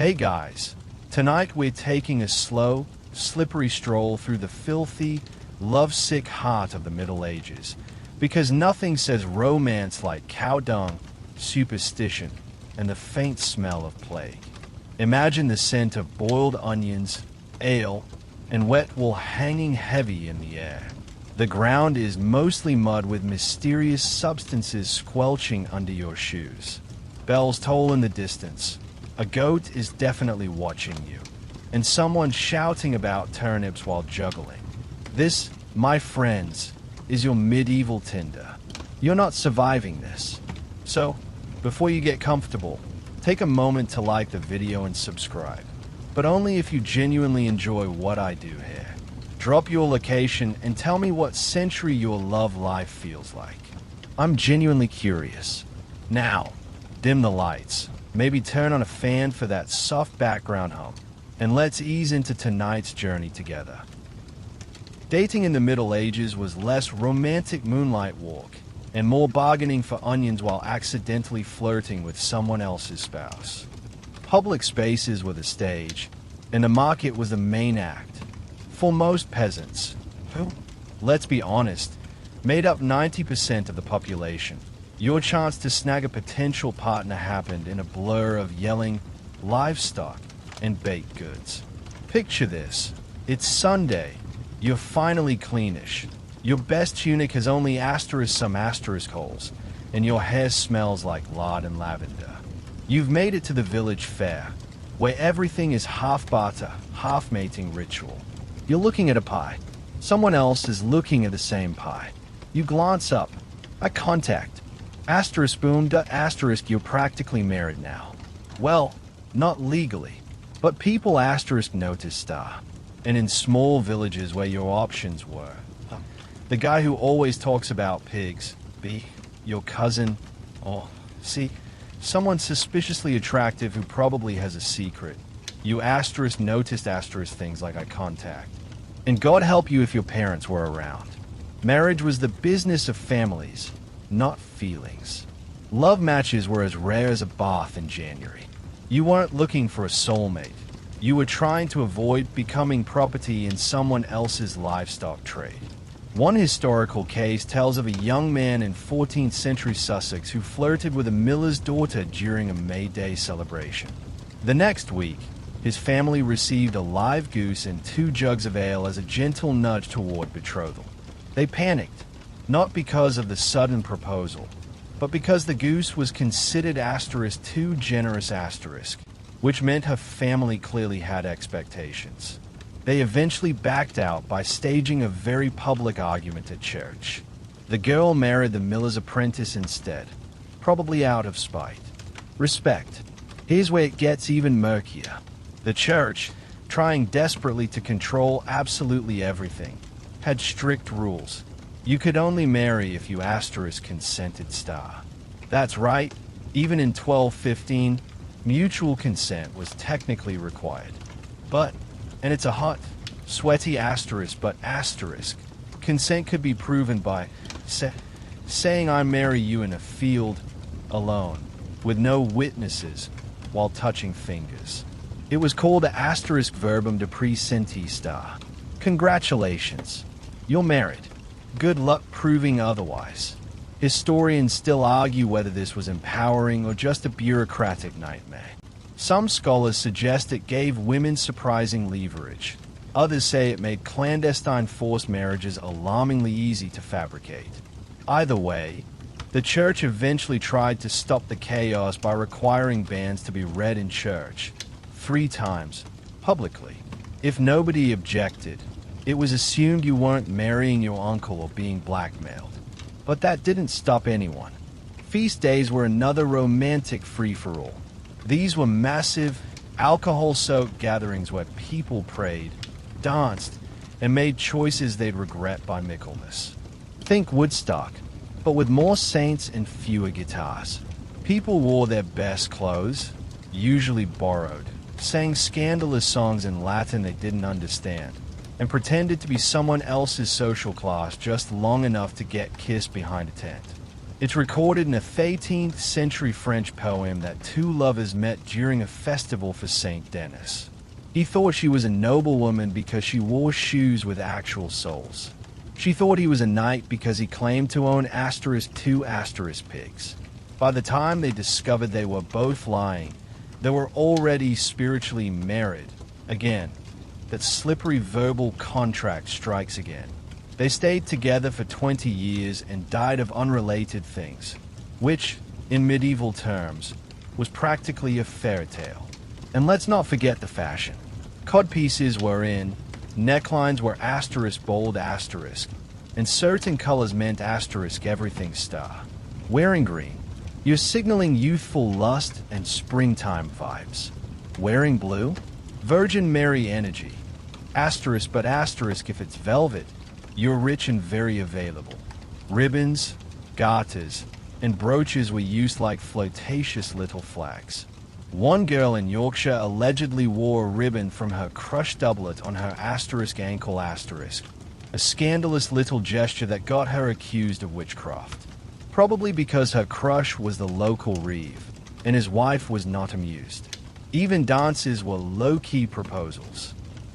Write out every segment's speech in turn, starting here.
Hey guys, tonight we're taking a slow, slippery stroll through the filthy, lovesick heart of the Middle Ages, because nothing says romance like cow dung, superstition, and the faint smell of plague. Imagine the scent of boiled onions, ale, and wet wool hanging heavy in the air. The ground is mostly mud with mysterious substances squelching under your shoes. Bells toll in the distance. A goat is definitely watching you, and someone shouting about turnips while juggling. This, my friends, is your medieval Tinder. You're not surviving this. So, before you get comfortable, take a moment to like the video and subscribe, but only if you genuinely enjoy what I do here. Drop your location and tell me what century your love life feels like. I'm genuinely curious. Now, dim the lights, maybe turn on a fan for that soft background hum, and let's ease into tonight's journey together. Dating in the Middle Ages was less romantic moonlight walk and more bargaining for onions while accidentally flirting with someone else's spouse. Public spaces were the stage, and the market was the main act. For most peasants, who, let's be honest, made up 90% of the population, your chance to snag a potential partner happened in a blur of yelling, livestock, and baked goods. Picture this. It's Sunday. You're finally cleanish. Your best tunic has only some asterisk holes, and your hair smells like lard and lavender. You've made it to the village fair, where everything is half barter, half mating ritual. You're looking at a pie. Someone else is looking at the same pie. You glance up. Eye contact. Asterisk boom, asterisk, you're practically married now. Well, not legally, but people asterisk notice star. And in small villages where your options were. The guy who always talks about pigs, B, your cousin, or C, someone suspiciously attractive who probably has a secret. You asterisk noticed asterisk things like eye contact. And God help you if your parents were around. Marriage was the business of families, not feelings. Love matches were as rare as a bath in January. You weren't looking for a soulmate. You were trying to avoid becoming property in someone else's livestock trade. One historical case tells of a young man in 14th century Sussex who flirted with a miller's daughter during a May Day celebration. The next week, his family received a live goose and 2 jugs of ale as a gentle nudge toward betrothal. They panicked, not because of the sudden proposal, but because the goose was considered too generous which meant her family clearly had expectations. They eventually backed out by staging a very public argument at church. The girl married the miller's apprentice instead, probably out of spite. Respect. Here's where it gets even murkier. The church, trying desperately to control absolutely everything, had strict rules. You could only marry if you consented star. That's right, even in 1215, mutual consent was technically required. But, and it's a hot, sweaty consent could be proven by saying I marry you in a field, alone, with no witnesses, while touching fingers. It was called a verbum de presenti star. Congratulations, you're married. Good luck proving otherwise. Historians still argue whether this was empowering or just a bureaucratic nightmare. Some scholars suggest it gave women surprising leverage. Others say it made clandestine forced marriages alarmingly easy to fabricate. Either way, the church eventually tried to stop the chaos by requiring banns to be read in church 3 times, publicly. If nobody objected, it was assumed you weren't marrying your uncle or being blackmailed. But that didn't stop anyone. Feast days were another romantic free-for-all. These were massive, alcohol-soaked gatherings where people prayed, danced, and made choices they'd regret by Michaelmas. Think Woodstock, but with more saints and fewer guitars. People wore their best clothes, usually borrowed, sang scandalous songs in Latin they didn't understand, and pretended to be someone else's social class just long enough to get kissed behind a tent. It's recorded in a 13th century French poem that two lovers met during a festival for Saint Denis. He thought she was a noblewoman because she wore shoes with actual soles. She thought he was a knight because he claimed to own *2 pigs. By the time they discovered they were both lying, they were already spiritually married. Again, that slippery verbal contract strikes again. They stayed together for 20 years and died of unrelated things, which, in medieval terms, was practically a fairy tale. And let's not forget the fashion. Codpieces were in, necklines were bold and certain colors meant everything star. Wearing green, you're signaling youthful lust and springtime vibes. Wearing blue, Virgin Mary energy. But if it's velvet, you're rich and very available. Ribbons, garters, and brooches were used like flirtatious little flags. One girl in Yorkshire allegedly wore a ribbon from her crush doublet on her ankle a scandalous little gesture that got her accused of witchcraft. Probably because her crush was the local reeve, and his wife was not amused. Even dances were low-key proposals.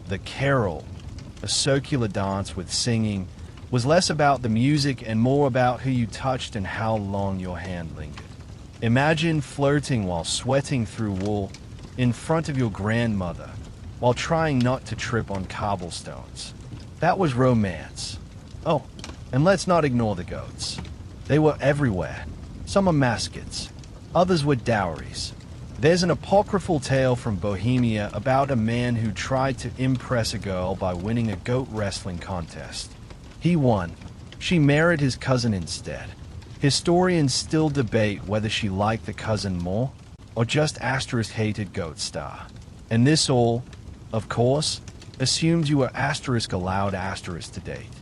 The carol, a circular dance with singing, was less about the music and more about who you touched and how long your hand lingered. Imagine flirting while sweating through wool in front of your grandmother while trying not to trip on cobblestones. That was romance. Oh, and let's not ignore the goats. They were everywhere. Some are mascots, others were dowries. There's an apocryphal tale from Bohemia about a man who tried to impress a girl by winning a goat wrestling contest. He won. She married his cousin instead. Historians still debate whether she liked the cousin more or just hated goat star. And this all, of course, assumes you were allowed to date.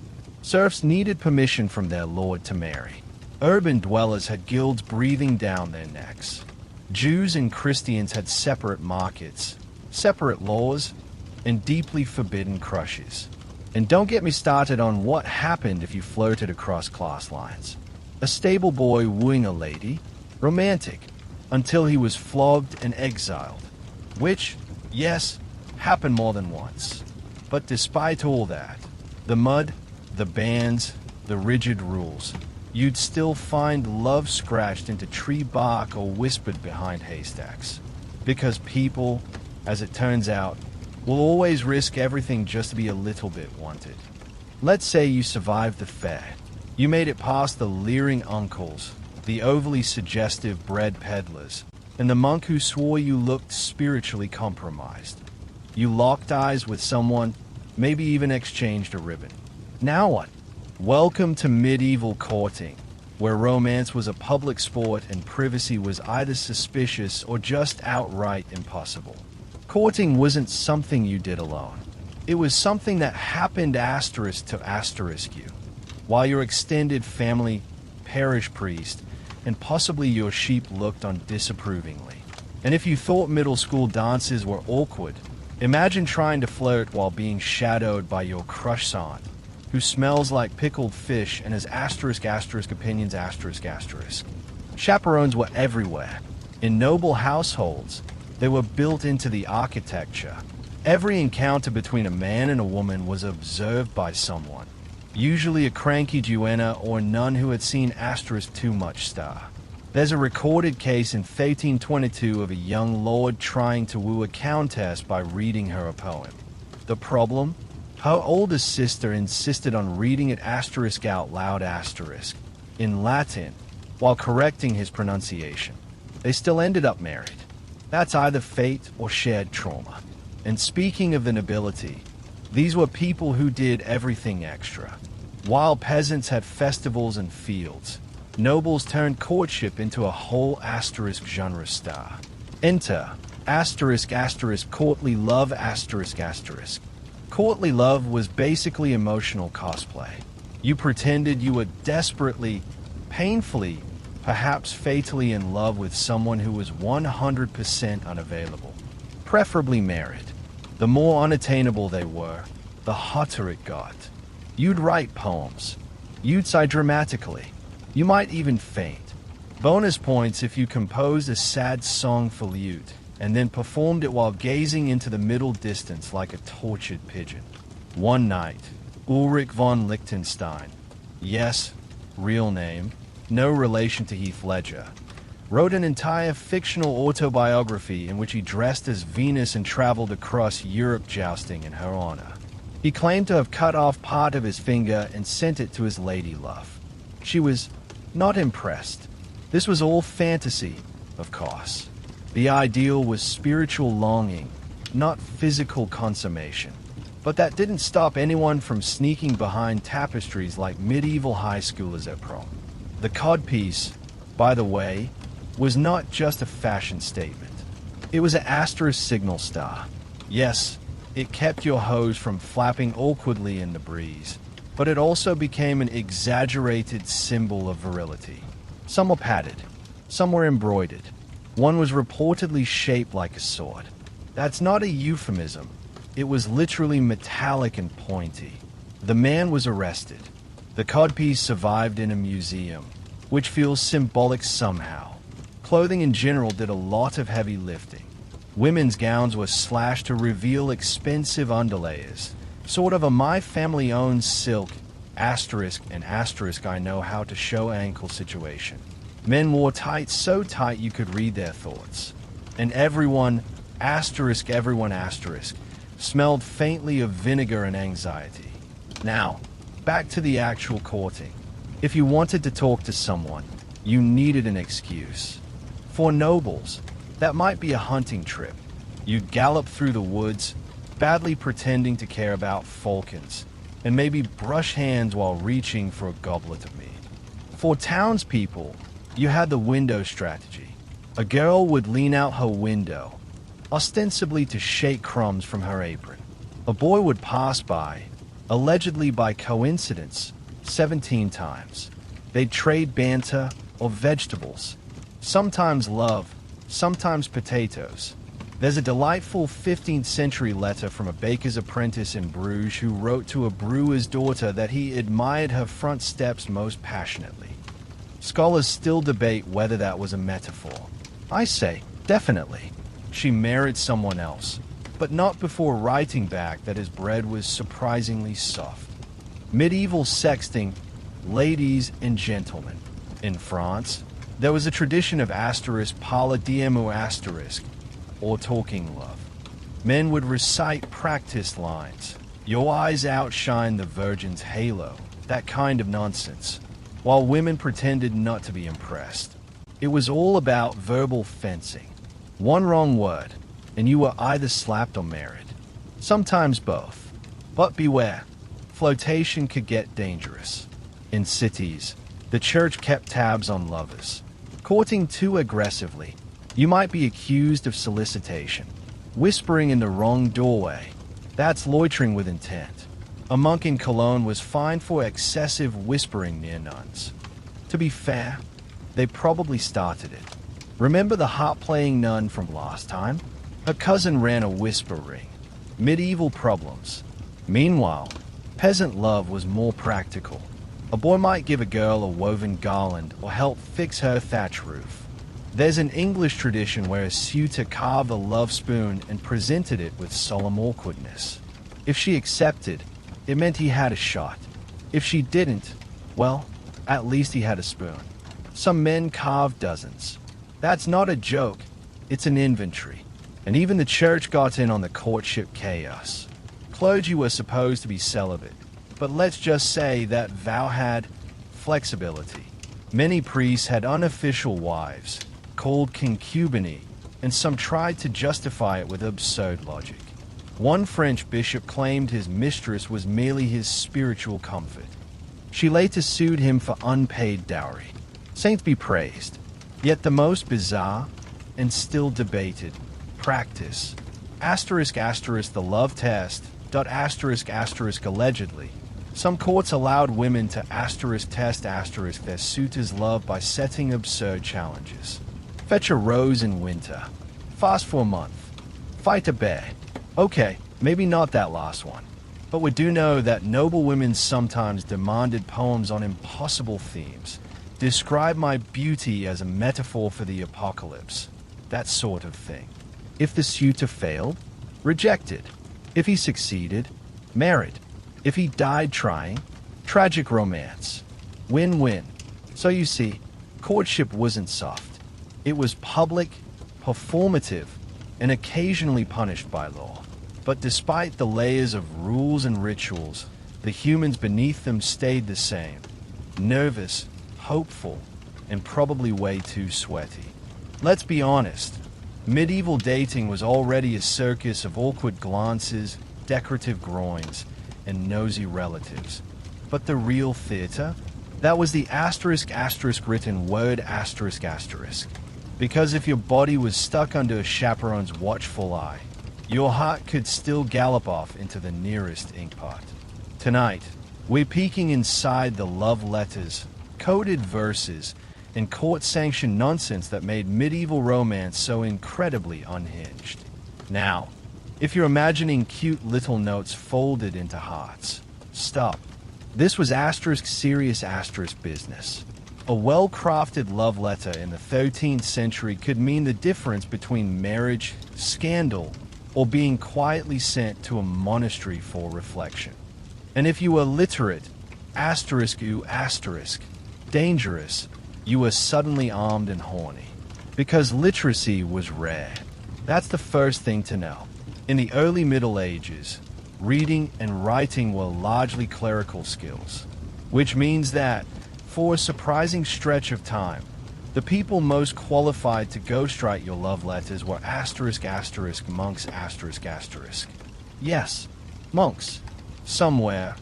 Serfs needed permission from their lord to marry. Urban dwellers had guilds breathing down their necks. Jews and Christians had separate markets, separate laws, and deeply forbidden crushes. And don't get me started on what happened if you flirted across class lines. A stable boy wooing a lady, romantic, until he was flogged and exiled, which, yes, happened more than once. But despite all that, the mud, the bans, the rigid rules, you'd still find love scratched into tree bark or whispered behind haystacks. Because people, as it turns out, will always risk everything just to be a little bit wanted. Let's say you survived the fair. You made it past the leering uncles, the overly suggestive bread peddlers, and the monk who swore you looked spiritually compromised. You locked eyes with someone, maybe even exchanged a ribbon. Now what? Welcome to medieval courting, where romance was a public sport and privacy was either suspicious or just outright impossible. Courting wasn't something you did alone. It was something that happened to you, while your extended family, parish priest, and possibly your sheep looked on disapprovingly. And if you thought middle school dances were awkward, imagine trying to flirt while being shadowed by your crush son, who smells like pickled fish and has opinions. Chaperones were everywhere. In noble households, they were built into the architecture. Every encounter between a man and a woman was observed by someone, usually a cranky duenna or nun who had seen too much star. There's a recorded case in 1322 of a young lord trying to woo a countess by reading her a poem. The problem? Her oldest sister insisted on reading it out loud in Latin while correcting his pronunciation. They still ended up married. That's either fate or shared trauma. And speaking of the nobility, these were people who did everything extra. While peasants had festivals and fields, nobles turned courtship into a whole genre star. Enter courtly love Courtly love was basically emotional cosplay. You pretended you were desperately, painfully, perhaps fatally in love with someone who was 100% unavailable, preferably married. The more unattainable they were, the hotter it got. You'd write poems. You'd sigh dramatically. You might even faint. Bonus points if you composed a sad song for lute and then performed it while gazing into the middle distance like a tortured pigeon. One night, Ulrich von Liechtenstein, yes, real name, no relation to Heath Ledger, wrote an entire fictional autobiography in which he dressed as Venus and traveled across Europe jousting in her honor. He claimed to have cut off part of his finger and sent it to his lady love. She was not impressed. This was all fantasy, of course. The ideal was spiritual longing, not physical consummation. But that didn't stop anyone from sneaking behind tapestries like medieval high schoolers at prom. The codpiece, by the way, was not just a fashion statement. It was an asterisk signal star. Yes, it kept your hose from flapping awkwardly in the breeze, but it also became an exaggerated symbol of virility. Some were padded, some were embroidered. One was reportedly shaped like a sword. That's not a euphemism. It was literally metallic and pointy. The man was arrested. The codpiece survived in a museum, which feels symbolic somehow. Clothing in general did a lot of heavy lifting. Women's gowns were slashed to reveal expensive underlayers, sort of a my family owns silk, asterisk and asterisk I know how to show ankle situation. Men wore tights so tight you could read their thoughts. And everyone asterisk, smelled faintly of vinegar and anxiety. Now, back to the actual courting. If you wanted to talk to someone, you needed an excuse. For nobles, that might be a hunting trip. You'd gallop through the woods, badly pretending to care about falcons, and maybe brush hands while reaching for a goblet of mead. For townspeople, you had the window strategy. A girl would lean out her window, ostensibly to shake crumbs from her apron. A boy would pass by, allegedly by coincidence, 17 times. They'd trade banter or vegetables, sometimes love, sometimes potatoes. There's a delightful 15th century letter from a baker's apprentice in Bruges who wrote to a brewer's daughter that he admired her front steps most passionately. Scholars still debate whether that was a metaphor. I say, definitely. She married someone else, but not before writing back that his bread was surprisingly soft. Medieval sexting, ladies and gentlemen. In France, there was a tradition of asterisk parla diemo asterisk, or talking love. Men would recite practice lines. Your eyes outshine the virgin's halo, that kind of nonsense, while women pretended not to be impressed. It was all about verbal fencing. One wrong word, and you were either slapped or married. Sometimes both. But beware, flirtation could get dangerous. In cities, the church kept tabs on lovers. Courting too aggressively, you might be accused of solicitation. Whispering in the wrong doorway, that's loitering with intent. A monk in Cologne was fined for excessive whispering near nuns. To be fair, they probably started it. Remember the harp-playing nun from last time? Her cousin ran a whisper ring. Medieval problems. Meanwhile, peasant love was more practical. A boy might give a girl a woven garland or help fix her thatch roof. There's an English tradition where a suitor carved a love spoon and presented it with solemn awkwardness. If she accepted, it meant he had a shot. If she didn't, well, at least he had a spoon. Some men carved dozens. That's not a joke, it's an inventory. And even the church got in on the courtship chaos. Clergy were supposed to be celibate, but let's just say that vow had flexibility. Many priests had unofficial wives, called concubinae, and some tried to justify it with absurd logic. One French bishop claimed his mistress was merely his spiritual comfort. She later sued him for unpaid dowry. Saints be praised. Yet the most bizarre, and still debated, practice, asterisk the love test, allegedly. Some courts allowed women to test their suitor's love by setting absurd challenges. Fetch a rose in winter. Fast for a month. Fight a bear. Okay, maybe not that last one. But we do know that noble women sometimes demanded poems on impossible themes, Describe my beauty as a metaphor for the apocalypse. That sort of thing. If the suitor failed, rejected. If he succeeded, married. If he died trying, tragic romance. Win-win. So you see, courtship wasn't soft. It was public, performative, and occasionally punished by law. But despite the layers of rules and rituals, the humans beneath them stayed the same. Nervous, hopeful, and probably way too sweaty. Let's be honest. Medieval dating was already a circus of awkward glances, decorative groins, and nosy relatives. But the real theater? That was the *** written word ***. Because if your body was stuck under a chaperone's watchful eye, your heart could still gallop off into the nearest inkpot. Tonight, we're peeking inside the love letters, coded verses, and court-sanctioned nonsense that made medieval romance so incredibly unhinged. Now, if you're imagining cute little notes folded into hearts, stop. This was serious business. A well-crafted love letter in the 13th century could mean the difference between marriage, scandal, or being quietly sent to a monastery for reflection. And if you were literate, dangerous, you were suddenly armed and horny. Because literacy was rare. That's the first thing to know. In the early Middle Ages, reading and writing were largely clerical skills, which means that, for a surprising stretch of time, the people most qualified to ghostwrite your love letters were monks Yes, monks. Somewhere,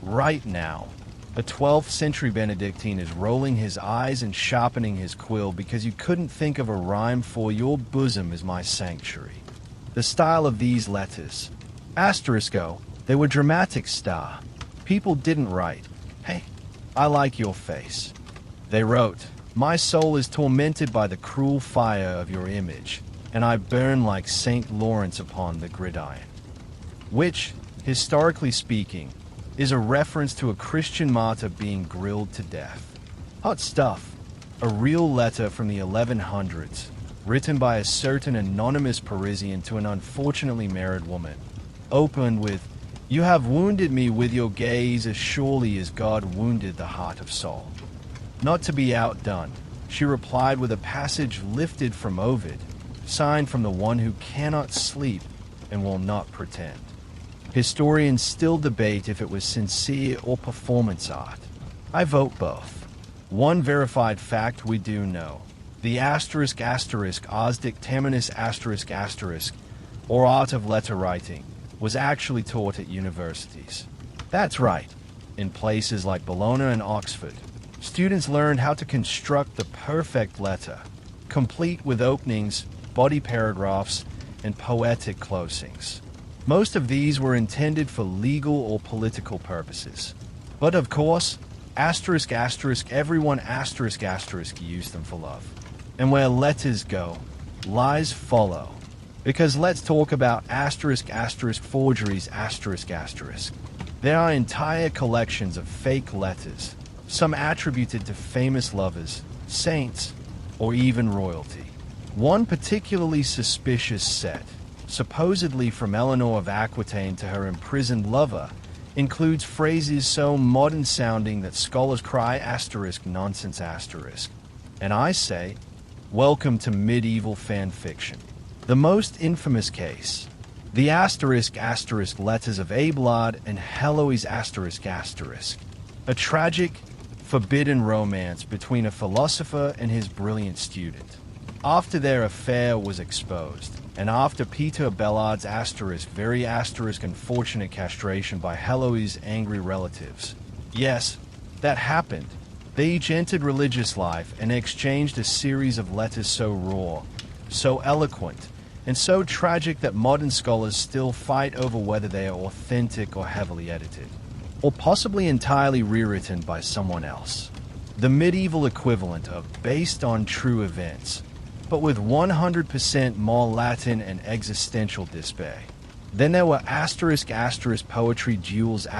right now, a 12th century Benedictine is rolling his eyes and sharpening his quill because you couldn't think of a rhyme for "your bosom is my sanctuary." The style of these letters, they were dramatic star. People didn't write, "Hey, I like your face." They wrote, "My soul is tormented by the cruel fire of your image, and I burn like St. Lawrence upon the gridiron." Which, historically speaking, is a reference to a Christian martyr being grilled to death. Hot stuff. A real letter from the 1100s, written by a certain anonymous Parisian to an unfortunately married woman, opened with, "You have wounded me with your gaze as surely as God wounded the heart of Saul." Not to be outdone, she replied with a passage lifted from Ovid, signed from the one who cannot sleep and will not pretend. Historians still debate if it was sincere or performance art. I vote both. One verified fact we do know. The *** Osdic Terminus ***, or art of letter writing, was actually taught at universities. That's right. In places like Bologna and Oxford, students learned how to construct the perfect letter, complete with openings, body paragraphs, and poetic closings. Most of these were intended for legal or political purposes. But of course, everyone used them for love. And where letters go, lies follow. Because let's talk about forgeries There are entire collections of fake letters, some attributed to famous lovers, saints, or even royalty. One particularly suspicious set, supposedly from Eleanor of Aquitaine to her imprisoned lover, includes phrases so modern-sounding that scholars cry nonsense. And I say, welcome to medieval fan fiction. The most infamous case, the letters of Abelard and Heloise a tragic, forbidden romance between a philosopher and his brilliant student. After their affair was exposed, and after Peter Bellard's very unfortunate castration by Heloise's angry relatives. Yes, that happened. They each entered religious life and exchanged a series of letters so raw, so eloquent, and so tragic that modern scholars still fight over whether they are authentic or heavily edited, or possibly entirely rewritten by someone else. The medieval equivalent of based on true events, but with 100% more Latin and existential despair. Then there were poetry duels ***.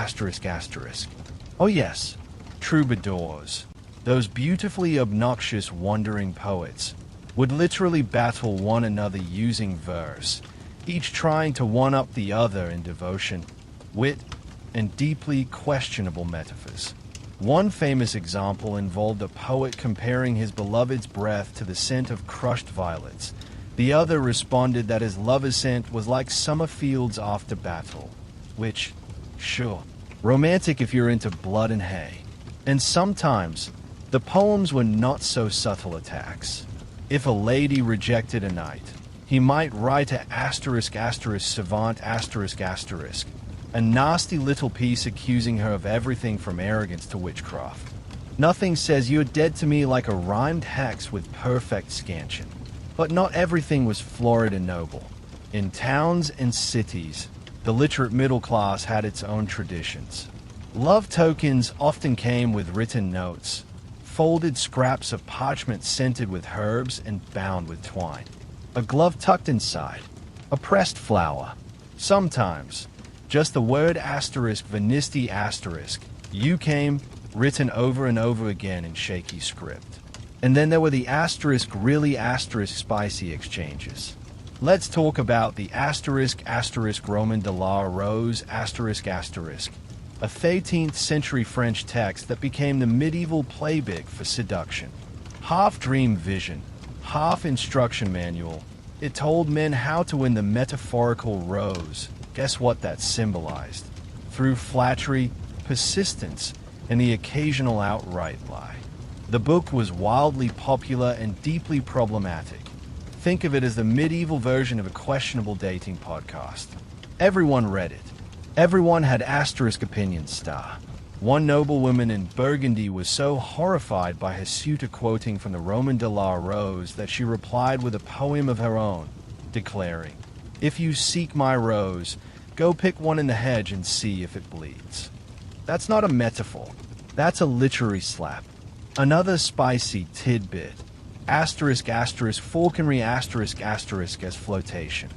Oh yes, troubadours, those beautifully obnoxious wandering poets, would literally battle one another using verse, each trying to one-up the other in devotion, wit, and deeply questionable metaphors. One famous example involved a poet comparing his beloved's breath to the scent of crushed violets. The other responded that his lover's scent was like summer fields after battle, which, sure, romantic if you're into blood and hay. And sometimes, the poems were not so subtle attacks. If a lady rejected a knight, he might write a savant a nasty little piece accusing her of everything from arrogance to witchcraft. Nothing says you're dead to me like a rhymed hex with perfect scansion. But not everything was florid and noble. In towns and cities, the literate middle class had its own traditions. Love tokens often came with written notes, folded scraps of parchment scented with herbs and bound with twine, a glove tucked inside, a pressed flower, sometimes just the word *venisti*, you came, written over and over again in shaky script. And then there were the really spicy exchanges. Let's talk about the Roman de la Rose ***, a 13th century French text that became the medieval playbook for seduction. Half dream vision, half instruction manual, it told men how to win the metaphorical rose. Guess what that symbolized? Through flattery, persistence, and the occasional outright lie. The book was wildly popular and deeply problematic. Think of it as the medieval version of a questionable dating podcast. Everyone read it. Everyone had opinions. One noblewoman in Burgundy was so horrified by his suitor quoting from the Roman de la Rose that she replied with a poem of her own, declaring, "If you seek my rose, go pick one in the hedge and see if it bleeds." That's not a metaphor. That's a literary slap. Another spicy tidbit. Falconry as flotation.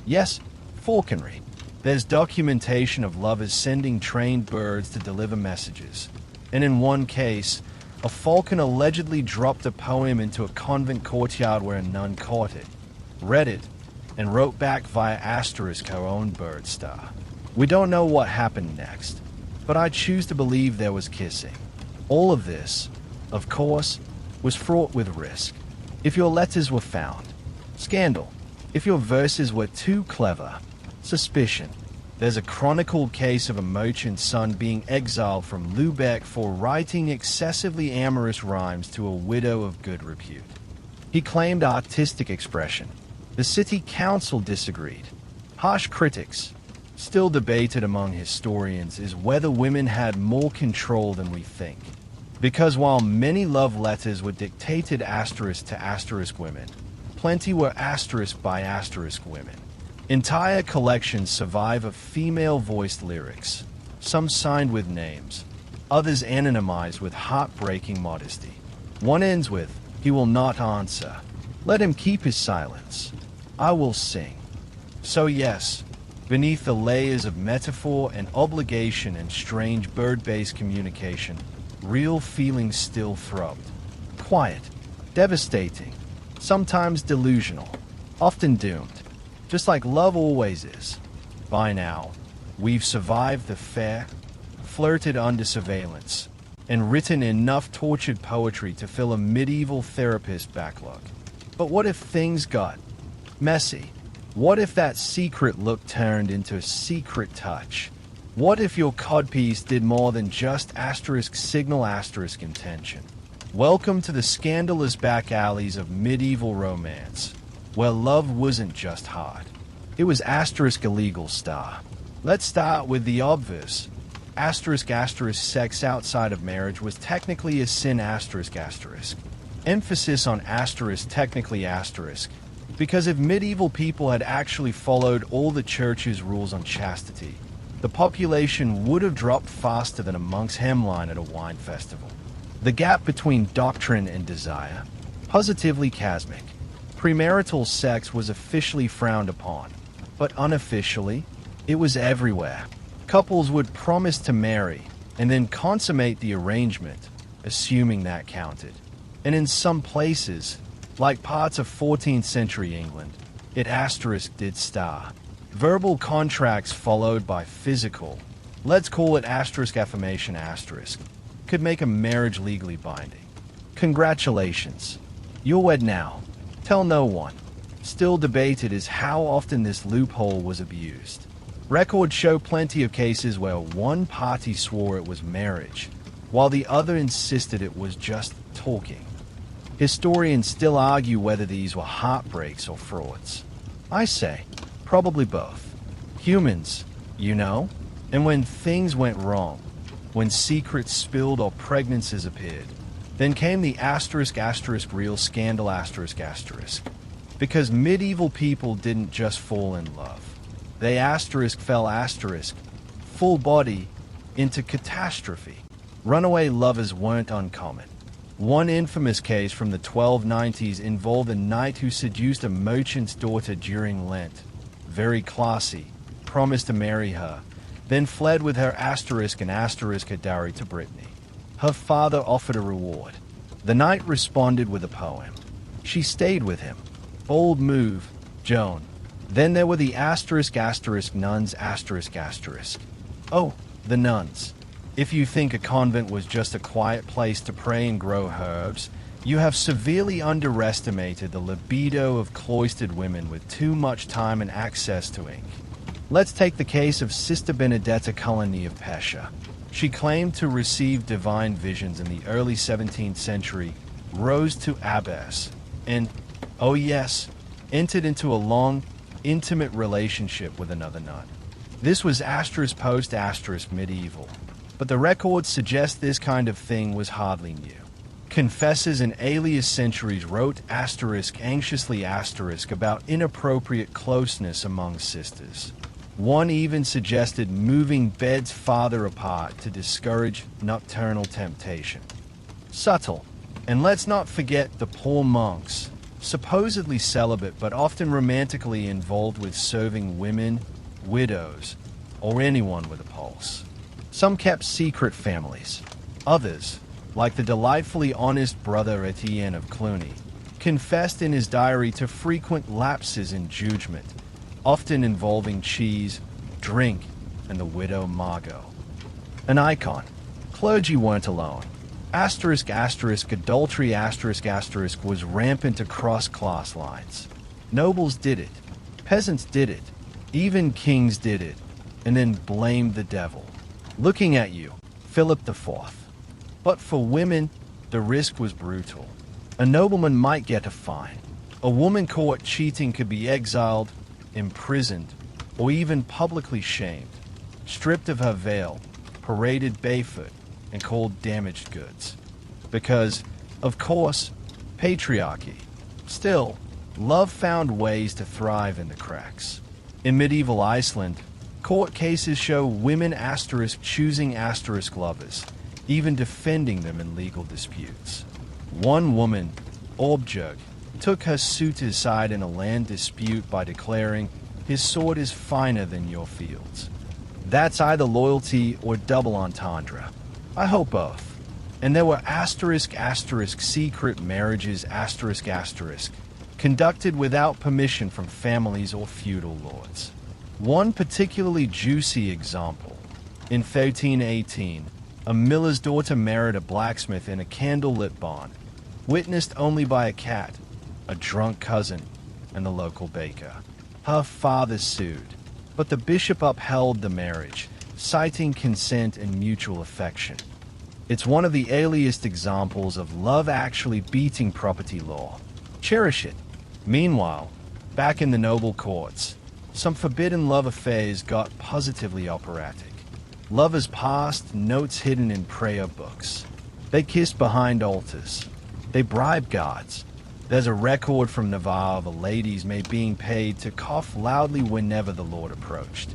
Yes, falconry. There's documentation of lovers sending trained birds to deliver messages. And in one case, a falcon allegedly dropped a poem into a convent courtyard where a nun caught it, read it, and wrote back via her own bird star. We don't know what happened next, but I choose to believe there was kissing. All of this, of course, was fraught with risk. If your letters were found, scandal. If your verses were too clever, suspicion. There's a chronicled case of a merchant's son being exiled from Lubeck for writing excessively amorous rhymes to a widow of good repute. He claimed artistic expression. The city council disagreed. Harsh critics, still debated among historians, is whether women had more control than we think. Because while many love letters were dictated to women, plenty were by women. Entire collections survive of female-voiced lyrics, some signed with names, others anonymized with heartbreaking modesty. One ends with, "He will not answer. Let him keep his silence. I will sing." So yes, beneath the layers of metaphor and obligation and strange bird-based communication, real feelings still throbbed. Quiet, devastating, sometimes delusional, often doomed. Just like love always is. By now, we've survived the fair, flirted under surveillance, and written enough tortured poetry to fill a medieval therapist backlog. But what if things got messy? What if that secret look turned into a secret touch? What if your codpiece did more than just signal intention? Welcome to the scandalous back alleys of medieval romance, where love wasn't just hard. It was *illegal star. Let's start with the obvious. Sex outside of marriage was technically a sin Emphasis on technically because if medieval people had actually followed all the church's rules on chastity, the population would have dropped faster than a monk's hemline at a wine festival. The gap between doctrine and desire, positively chasmic. Premarital sex was officially frowned upon, but unofficially, it was everywhere. Couples would promise to marry and then consummate the arrangement, assuming that counted. And in some places, like parts of 14th century England, it asterisk did star. Verbal contracts followed by physical, let's call it asterisk affirmation asterisk, could make a marriage legally binding. Congratulations. You're wed now. Tell no one. Still debated is how often this loophole was abused. Records show plenty of cases where one party swore it was marriage, while the other insisted it was just talking. Historians still argue whether these were heartbreaks or frauds. I say, probably both. Humans, you know? And when things went wrong, when secrets spilled or pregnancies appeared, then came the asterisk asterisk real scandal asterisk asterisk. Because medieval people didn't just fall in love. They asterisk fell asterisk, full body, into catastrophe. Runaway lovers weren't uncommon. One infamous case from the 1290s involved a knight who seduced a merchant's daughter during Lent. Very classy, promised to marry her, then fled with her asterisk and asterisk her dowry to Brittany. Her father offered a reward. The knight responded with a poem. She stayed with him. Bold move, Joan. Then there were the asterisk asterisk nuns asterisk asterisk. Oh, the nuns. If you think a convent was just a quiet place to pray and grow herbs, you have severely underestimated the libido of cloistered women with too much time and access to ink. Let's take the case of Sister Benedetta Coligny of Pescia. She claimed to receive divine visions in the early 17th century, rose to abbess, and, oh yes, entered into a long, intimate relationship with another nun. This was asterisk post asterisk medieval, but the records suggest this kind of thing was hardly new. Confessors in earlier centuries wrote asterisk anxiously asterisk about inappropriate closeness among sisters. One even suggested moving beds farther apart to discourage nocturnal temptation. Subtle. And let's not forget the poor monks, supposedly celibate but often romantically involved with serving women, widows, or anyone with a pulse. Some kept secret families. Others, like the delightfully honest brother Etienne of Cluny, confessed in his diary to frequent lapses in judgment, often involving cheese, drink, and the widow Margot. An icon. Clergy weren't alone. Asterisk asterisk adultery asterisk asterisk was rampant across class lines. Nobles did it. Peasants did it. Even kings did it, and then blamed the devil. Looking at you, Philip IV. But for women, the risk was brutal. A nobleman might get a fine. A woman caught cheating could be exiled, imprisoned, or even publicly shamed, stripped of her veil, paraded barefoot, and called damaged goods. Because, of course, patriarchy. Still, love found ways to thrive in the cracks. In medieval Iceland, court cases show women asterisk choosing asterisk lovers, even defending them in legal disputes. One woman, Orbjörg, took her suitor's side in a land dispute by declaring, "His sword is finer than your fields." That's either loyalty or double entendre. I hope both. And there were asterisk asterisk secret marriages asterisk asterisk, conducted without permission from families or feudal lords. One particularly juicy example. In 1318, a miller's daughter married a blacksmith in a candlelit barn, witnessed only by a cat, a drunk cousin, and the local baker. Her father sued, but the bishop upheld the marriage, citing consent and mutual affection. It's one of the earliest examples of love actually beating property law. Cherish it. Meanwhile, back in the noble courts, some forbidden love affairs got positively operatic. Lovers passed, notes hidden in prayer books. They kissed behind altars. They bribed guards. There's a record from Navarre of a lady's maid being paid to cough loudly whenever the Lord approached.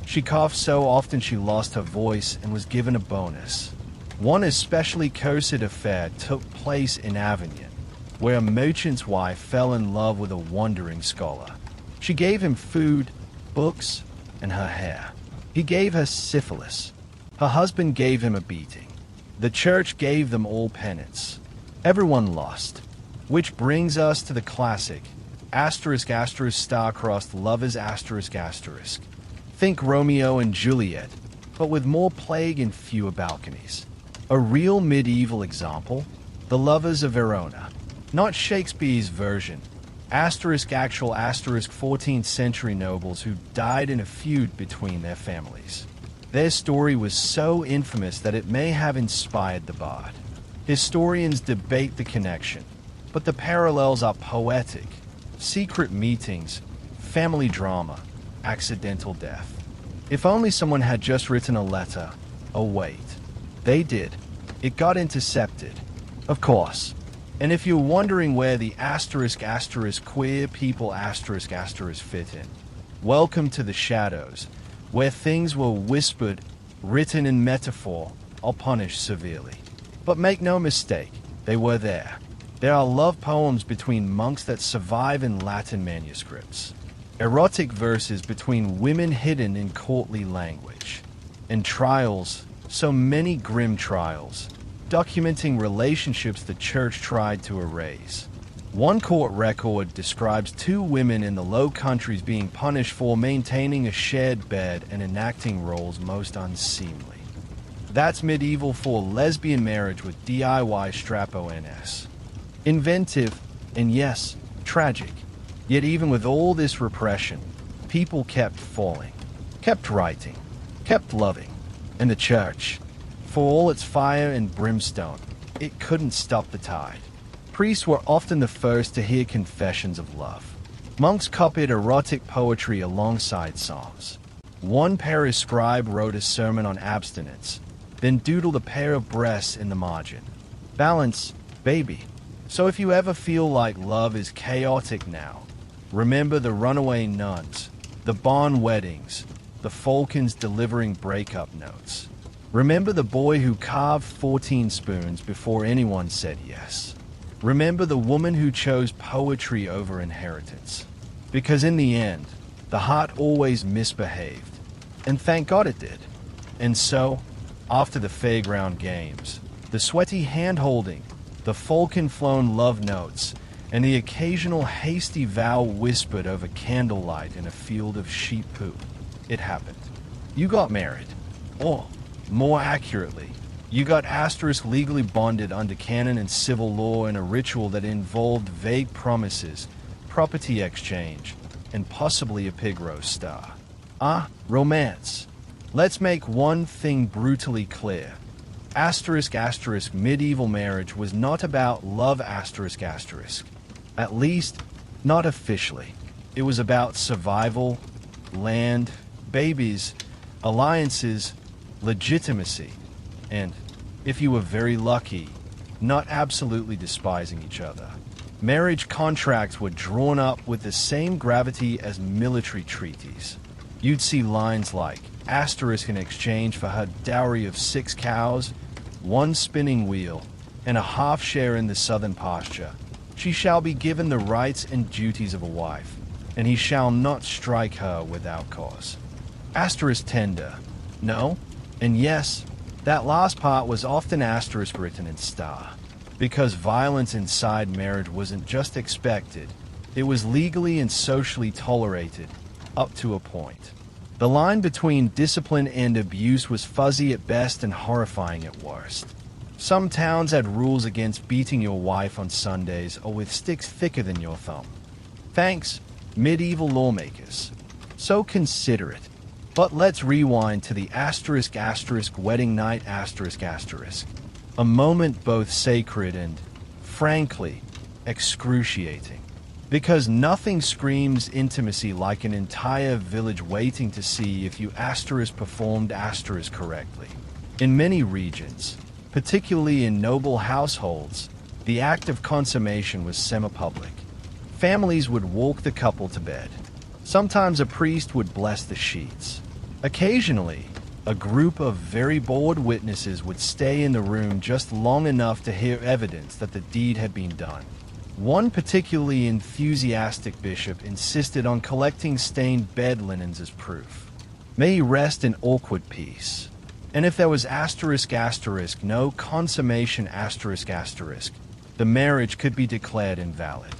She coughed so often she lost her voice and was given a bonus. One especially cursed affair took place in Avignon, where a merchant's wife fell in love with a wandering scholar. She gave him food, books, and her hair. He gave her syphilis. Her husband gave him a beating. The church gave them all penance. Everyone lost. Which brings us to the classic star-crossed lovers ***. Think Romeo and Juliet, but with more plague and fewer balconies. A real medieval example, the lovers of Verona. Not Shakespeare's version. Actual 14th century nobles who died in a feud between their families. Their story was so infamous that it may have inspired the bard. Historians debate the connection, but the parallels are poetic. Secret meetings, family drama, accidental death. If only someone had just written a letter. Oh wait, they did. It got intercepted. Of course. And if you're wondering where the queer people fit in, welcome to the shadows, where things were whispered, written in metaphor, or punished severely. But make no mistake, they were there. There are love poems between monks that survive in Latin manuscripts. Erotic verses between women hidden in courtly language. And trials, so many grim trials, documenting relationships the church tried to erase. One court record describes two women in the Low Countries being punished for maintaining a shared bed and enacting roles most unseemly. That's medieval for lesbian marriage with DIY strapo NS. Inventive, and yes, tragic. Yet even with all this repression, people kept falling, kept writing, kept loving. And the church, for all its fire and brimstone, it couldn't stop the tide. Priests were often the first to hear confessions of love. Monks copied erotic poetry alongside psalms. One parish scribe wrote a sermon on abstinence, then doodled a pair of breasts in the margin. Balance, baby. So if you ever feel like love is chaotic now, remember the runaway nuns, the barn weddings, the falcons delivering breakup notes. Remember the boy who carved 14 spoons before anyone said yes. Remember the woman who chose poetry over inheritance. Because in the end, the heart always misbehaved. And thank God it did. And so, after the fairground games, the sweaty hand-holding, the falcon-flown love notes, and the occasional hasty vow whispered over candlelight in a field of sheep poop, it happened. You got married. Or, more accurately, you got legally bonded under canon and civil law in a ritual that involved vague promises, property exchange, and possibly a pig roast star. Romance. Let's make one thing brutally clear. Medieval marriage was not about love At least, not officially. It was about survival, land, babies, alliances, legitimacy, and, if you were very lucky, not absolutely despising each other. Marriage contracts were drawn up with the same gravity as military treaties. You'd see lines like, in exchange for her dowry of 6 cows, 1 spinning wheel, and a half share in the southern pasture. She shall be given the rights and duties of a wife, and he shall not strike her without cause. Tender. No, and yes, that last part was often written in star, because violence inside marriage wasn't just expected, it was legally and socially tolerated, up to a point. The line between discipline and abuse was fuzzy at best and horrifying at worst. Some towns had rules against beating your wife on Sundays or with sticks thicker than your thumb. Thanks, medieval lawmakers. So considerate. But let's rewind to the wedding night A moment both sacred and, frankly, excruciating. Because nothing screams intimacy like an entire village waiting to see if you performed correctly. In many regions, particularly in noble households, the act of consummation was semi-public. Families would walk the couple to bed. Sometimes a priest would bless the sheets. Occasionally, a group of very bored witnesses would stay in the room just long enough to hear evidence that the deed had been done. One particularly enthusiastic bishop insisted on collecting stained bed linens as proof. May he rest in awkward peace. And if there was asterisk asterisk no consummation asterisk asterisk, the marriage could be declared invalid,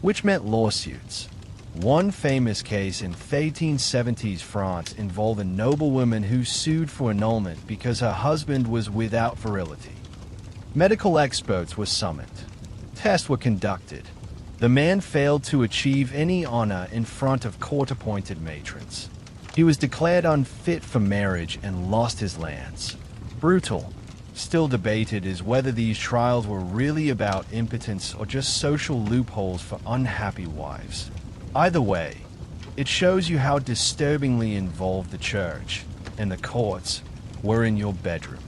which meant lawsuits. One famous case in 1870s France involved a noblewoman who sued for annulment because her husband was without virility. Medical experts were summoned. Tests were conducted. The man failed to achieve any honor in front of court-appointed matrons. He was declared unfit for marriage and lost his lands. Brutal. Still debated is whether these trials were really about impotence or just social loopholes for unhappy wives. Either way, it shows you how disturbingly involved the church and the courts were in your bedroom.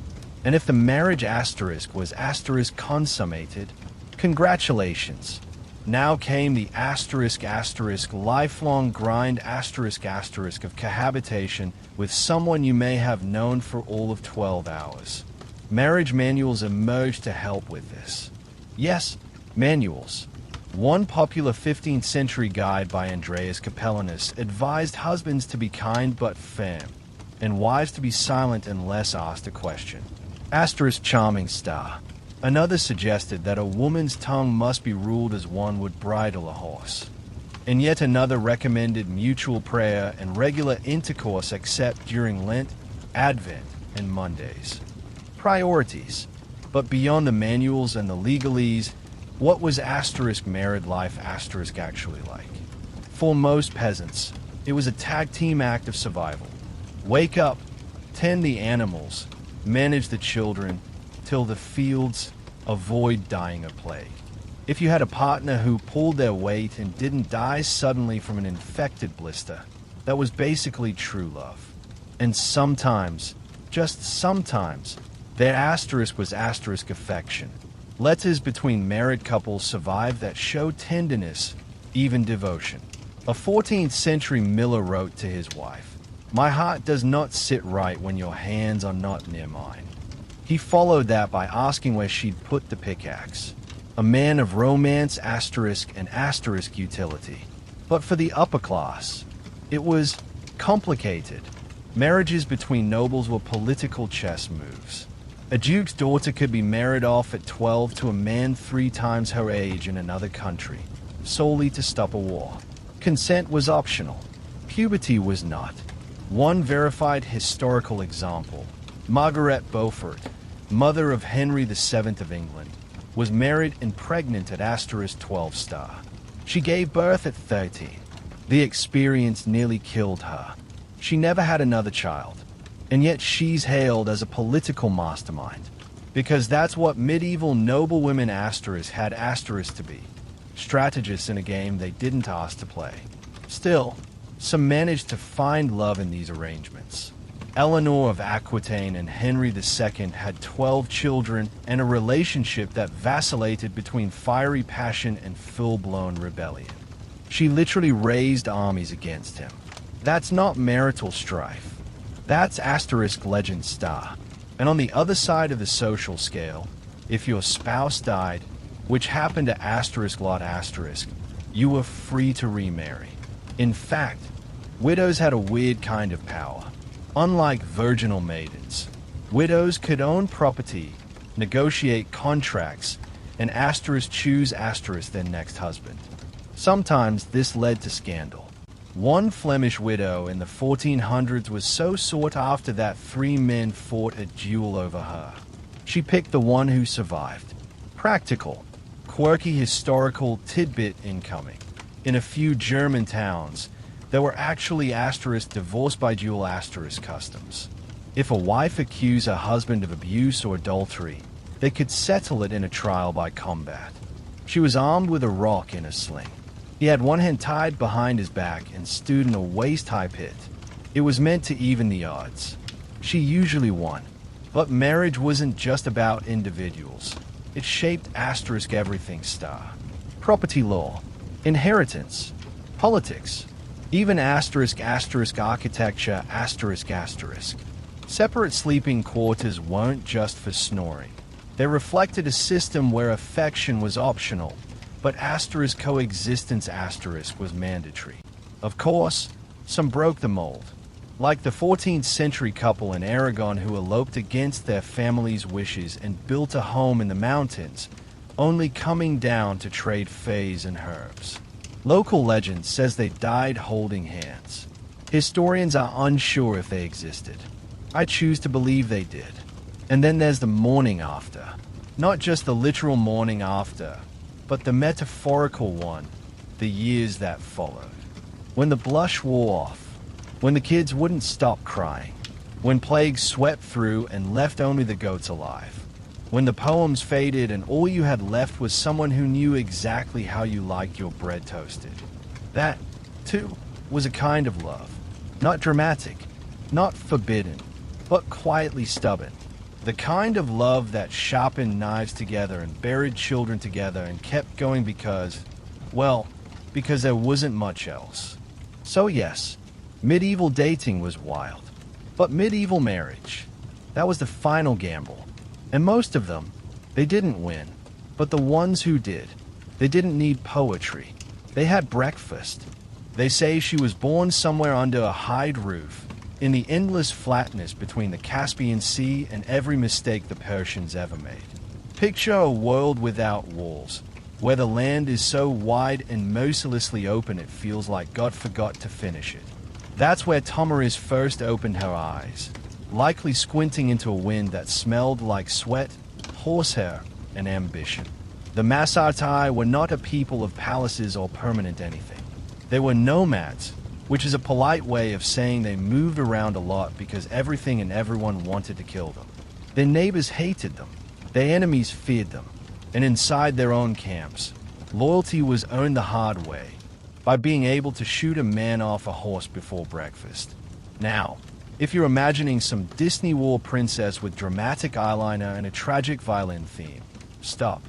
And if the marriage asterisk was asterisk consummated, congratulations. Now came the asterisk asterisk lifelong grind asterisk asterisk of cohabitation with someone you may have known for all of 12 hours. Marriage manuals emerged to help with this. Yes, manuals. One popular 15th century guide by Andreas Capellanus advised husbands to be kind but firm, and wives to be silent unless asked a question. Asterisk charming star. Another suggested that a woman's tongue must be ruled as one would bridle a horse. And yet another recommended mutual prayer and regular intercourse except during Lent, Advent, and Mondays. Priorities. But beyond the manuals and the legalese, what was asterisk married life asterisk actually like? For most peasants, it was a tag team act of survival. Wake up, tend the animals, manage the children, till the fields, avoid dying of plague. If you had a partner who pulled their weight and didn't die suddenly from an infected blister, that was basically true love. And sometimes, just sometimes, their asterisk was asterisk affection. Letters between married couples survived that show tenderness, even devotion. A 14th century miller wrote to his wife, "My heart does not sit right when your hands are not near mine." He followed that by asking where she'd put the pickaxe. A man of romance asterisk and asterisk utility. But for the upper class, it was complicated. Marriages between nobles were political chess moves. A duke's daughter could be married off at 12 to a man 3 times her age in another country, solely to stop a war. Consent was optional. Puberty was not. One verified historical example, Margaret Beaufort, mother of Henry VII of England, was married and pregnant at asterisk 12 star. She gave birth at 13. The experience nearly killed her. She never had another child. And yet she's hailed as a political mastermind, because that's what medieval noblewomen asterisk had asterisk to be, strategists in a game they didn't ask to play. Still, some managed to find love in these arrangements. Eleanor of Aquitaine and Henry II had 12 children and a relationship that vacillated between fiery passion and full-blown rebellion. She literally raised armies against him. That's not marital strife. That's asterisk legend star. And on the other side of the social scale, if your spouse died, which happened to asterisk lot asterisk, you were free to remarry. In fact, widows had a weird kind of power. Unlike virginal maidens, widows could own property, negotiate contracts, and asterisk choose asterisk their next husband. Sometimes this led to scandal. One Flemish widow in the 1400s was so sought after that 3 men fought a duel over her. She picked the one who survived. Practical, quirky historical tidbit incoming. In a few German towns, there were actually asterisk divorce by duel asterisk customs. If a wife accused her husband of abuse or adultery, they could settle it in a trial by combat. She was armed with a rock in a sling. He had one hand tied behind his back and stood in a waist-high pit. It was meant to even the odds. She usually won. But marriage wasn't just about individuals. It shaped asterisk everything star. Property law, inheritance, politics, even asterisk asterisk architecture asterisk asterisk. Separate sleeping quarters weren't just for snoring. They reflected a system where affection was optional, but asterisk coexistence asterisk was mandatory. Of course, some broke the mold. Like the 14th century couple in Aragon who eloped against their family's wishes and built a home in the mountains, only coming down to trade fays and herbs. Local legend says they died holding hands. Historians are unsure if they existed. I choose to believe they did. And then there's the morning after. Not just the literal morning after, but the metaphorical one, the years that followed. When the blush wore off, when the kids wouldn't stop crying, when plague swept through and left only the goats alive, when the poems faded and all you had left was someone who knew exactly how you liked your bread toasted. That, too, was a kind of love. Not dramatic, not forbidden, but quietly stubborn. The kind of love that sharpened knives together and buried children together and kept going because there wasn't much else. So yes, medieval dating was wild. But medieval marriage, that was the final gamble. And most of them, they didn't win. But the ones who did, they didn't need poetry. They had breakfast. They say she was born somewhere under a hide roof, in the endless flatness between the Caspian Sea and every mistake the Persians ever made. Picture a world without walls, where the land is so wide and mercilessly open it feels like God forgot to finish it. That's where Tomaris first opened her eyes, likely squinting into a wind that smelled like sweat, horsehair, and ambition. The Masartai were not a people of palaces or permanent anything. They were nomads, which is a polite way of saying they moved around a lot because everything and everyone wanted to kill them. Their neighbors hated them, their enemies feared them, and inside their own camps, loyalty was earned the hard way, by being able to shoot a man off a horse before breakfast. Now, if you're imagining some Disney war princess with dramatic eyeliner and a tragic violin theme, stop.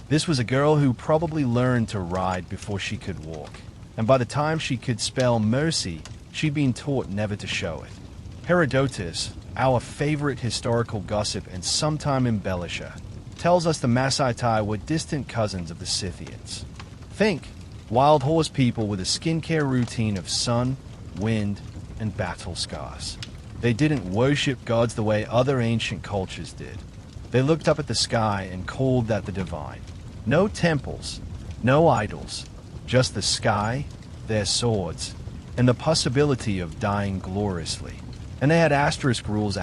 This was a girl who probably learned to ride before she could walk, and by the time she could spell mercy, she'd been taught never to show it. Herodotus, our favorite historical gossip and sometime embellisher, tells us the Masaitai were distant cousins of the Scythians. Think, wild horse people with a skincare routine of sun, wind, and battle scars. They didn't worship gods the way other ancient cultures did. They looked up at the sky and called that the divine. No temples, no idols, just the sky, their swords, and the possibility of dying gloriously. And they had asterisk rules,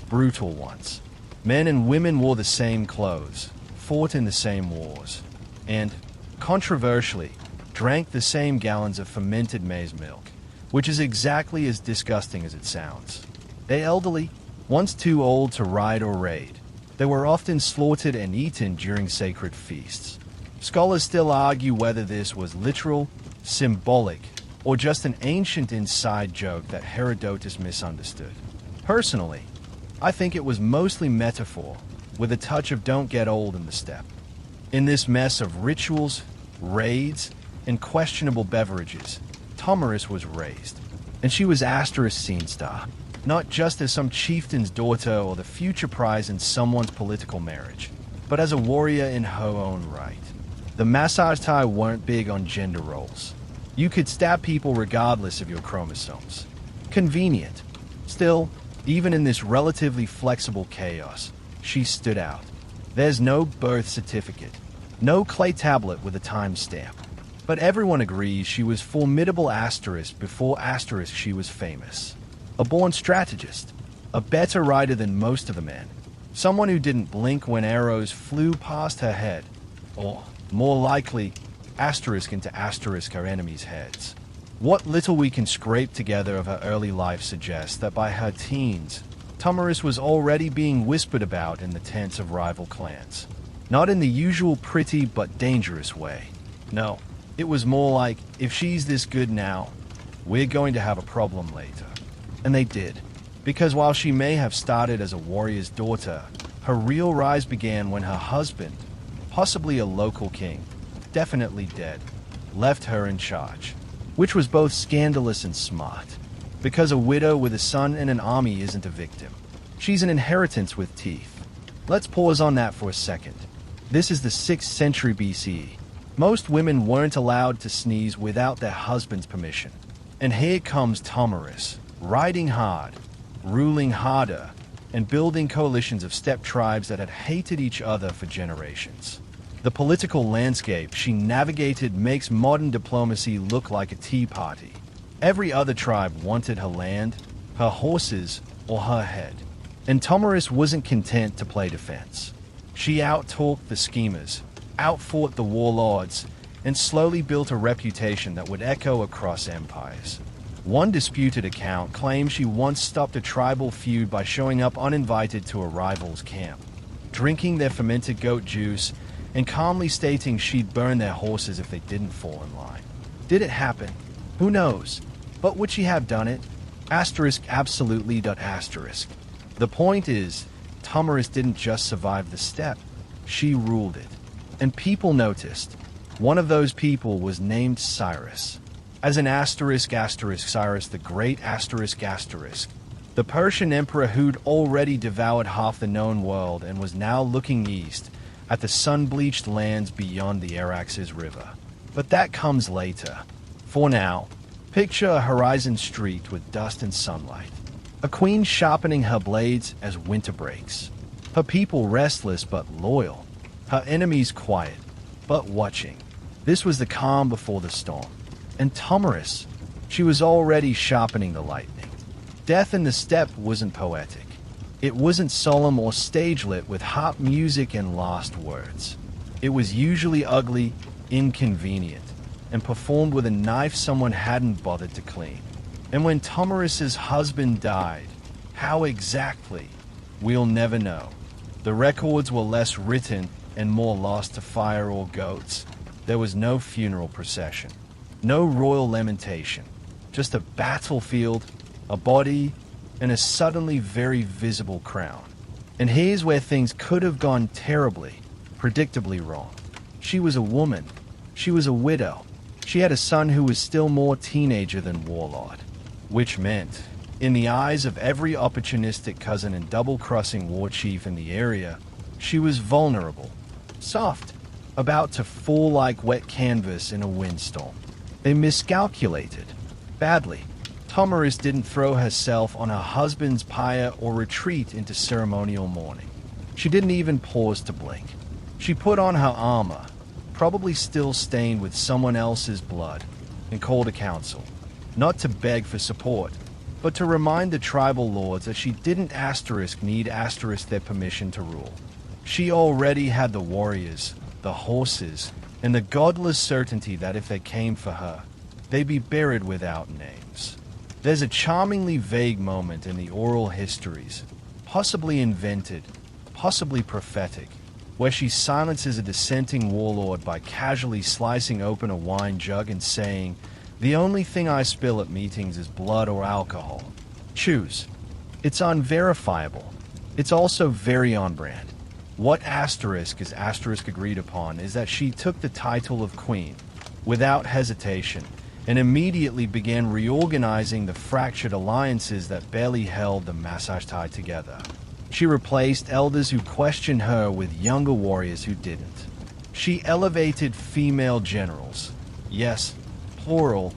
brutal ones. Men and women wore the same clothes, fought in the same wars, and, controversially, drank the same gallons of fermented maize milk, which is exactly as disgusting as it sounds. They elderly, once too old to ride or raid, they were often slaughtered and eaten during sacred feasts. Scholars still argue whether this was literal, symbolic, or just an ancient inside joke that Herodotus misunderstood. Personally, I think it was mostly metaphor, with a touch of don't get old in the step. In this mess of rituals, raids, and questionable beverages, Tomaris was raised, and she was asterisk scene star, not just as some chieftain's daughter or the future prize in someone's political marriage, but as a warrior in her own right. The Masartai weren't big on gender roles. You could stab people regardless of your chromosomes. Convenient. Still, even in this relatively flexible chaos, she stood out. There's no birth certificate, no clay tablet with a timestamp. But everyone agrees she was formidable asterisk before asterisk she was famous. A born strategist, a better rider than most of the men, someone who didn't blink when arrows flew past her head, or, more likely, asterisk into asterisk her enemies' heads. What little we can scrape together of her early life suggests that by her teens, Tomaris was already being whispered about in the tents of rival clans. Not in the usual pretty but dangerous way. No, it was more like, if she's this good now, we're going to have a problem later. And they did, because while she may have started as a warrior's daughter, her real rise began when her husband, possibly a local king, definitely dead, left her in charge, which was both scandalous and smart, because a widow with a son and an army isn't a victim. She's an inheritance with teeth. Let's pause on that for a second. This is the 6th century BCE. Most women weren't allowed to sneeze without their husband's permission. And here comes Tomaris, riding hard, ruling harder, and building coalitions of steppe tribes that had hated each other for generations. The political landscape she navigated makes modern diplomacy look like a tea party. Every other tribe wanted her land, her horses, or her head. And Tomarus wasn't content to play defense. She out-talked the schemers, outfought the warlords, and slowly built a reputation that would echo across empires. One disputed account claims she once stopped a tribal feud by showing up uninvited to a rival's camp, drinking their fermented goat juice, and calmly stating she'd burn their horses if they didn't fall in line. Did it happen? Who knows? But would she have done it? Absolutely. The point is, Tomarus didn't just survive the steppe, she ruled it. And people noticed. One of those people was named Cyrus. As an Cyrus the Great the Persian emperor who'd already devoured half the known world and was now looking east at the sun-bleached lands beyond the Araxes River. But that comes later. For now, picture a horizon streaked with dust and sunlight. A queen sharpening her blades as winter breaks. Her people restless but loyal. Her enemies quiet, but watching. This was the calm before the storm. And Tomarus, she was already sharpening the lightning. Death in the steppe wasn't poetic. It wasn't solemn or stage-lit with harp music and lost words. It was usually ugly, inconvenient, and performed with a knife someone hadn't bothered to clean. And when Tomarus's husband died, how exactly? We'll never know. The records were less written and more lost to fire or goats. There was no funeral procession, no royal lamentation, just a battlefield, a body, and a suddenly very visible crown. And here's where things could have gone terribly, predictably wrong. She was a woman. She was a widow. She had a son who was still more teenager than warlord. Which meant, in the eyes of every opportunistic cousin and double-crossing war chief in the area, she was vulnerable, soft, about to fall like wet canvas in a windstorm. They miscalculated. Badly. Tomarus didn't throw herself on her husband's pyre or retreat into ceremonial mourning. She didn't even pause to blink. She put on her armor, probably still stained with someone else's blood, and called a council. Not to beg for support, but to remind the tribal lords that she didn't need their permission to rule. She already had the warriors, the horses, and the godless certainty that if they came for her, they'd be buried without names. There's a charmingly vague moment in the oral histories, possibly invented, possibly prophetic, where she silences a dissenting warlord by casually slicing open a wine jug and saying, "The only thing I spill at meetings is blood or alcohol. Choose." It's unverifiable. It's also very on brand. What is agreed upon is that she took the title of queen, without hesitation, and immediately began reorganizing the fractured alliances that barely held the Massachtai together. She replaced elders who questioned her with younger warriors who didn't. She elevated female generals, yes, plural,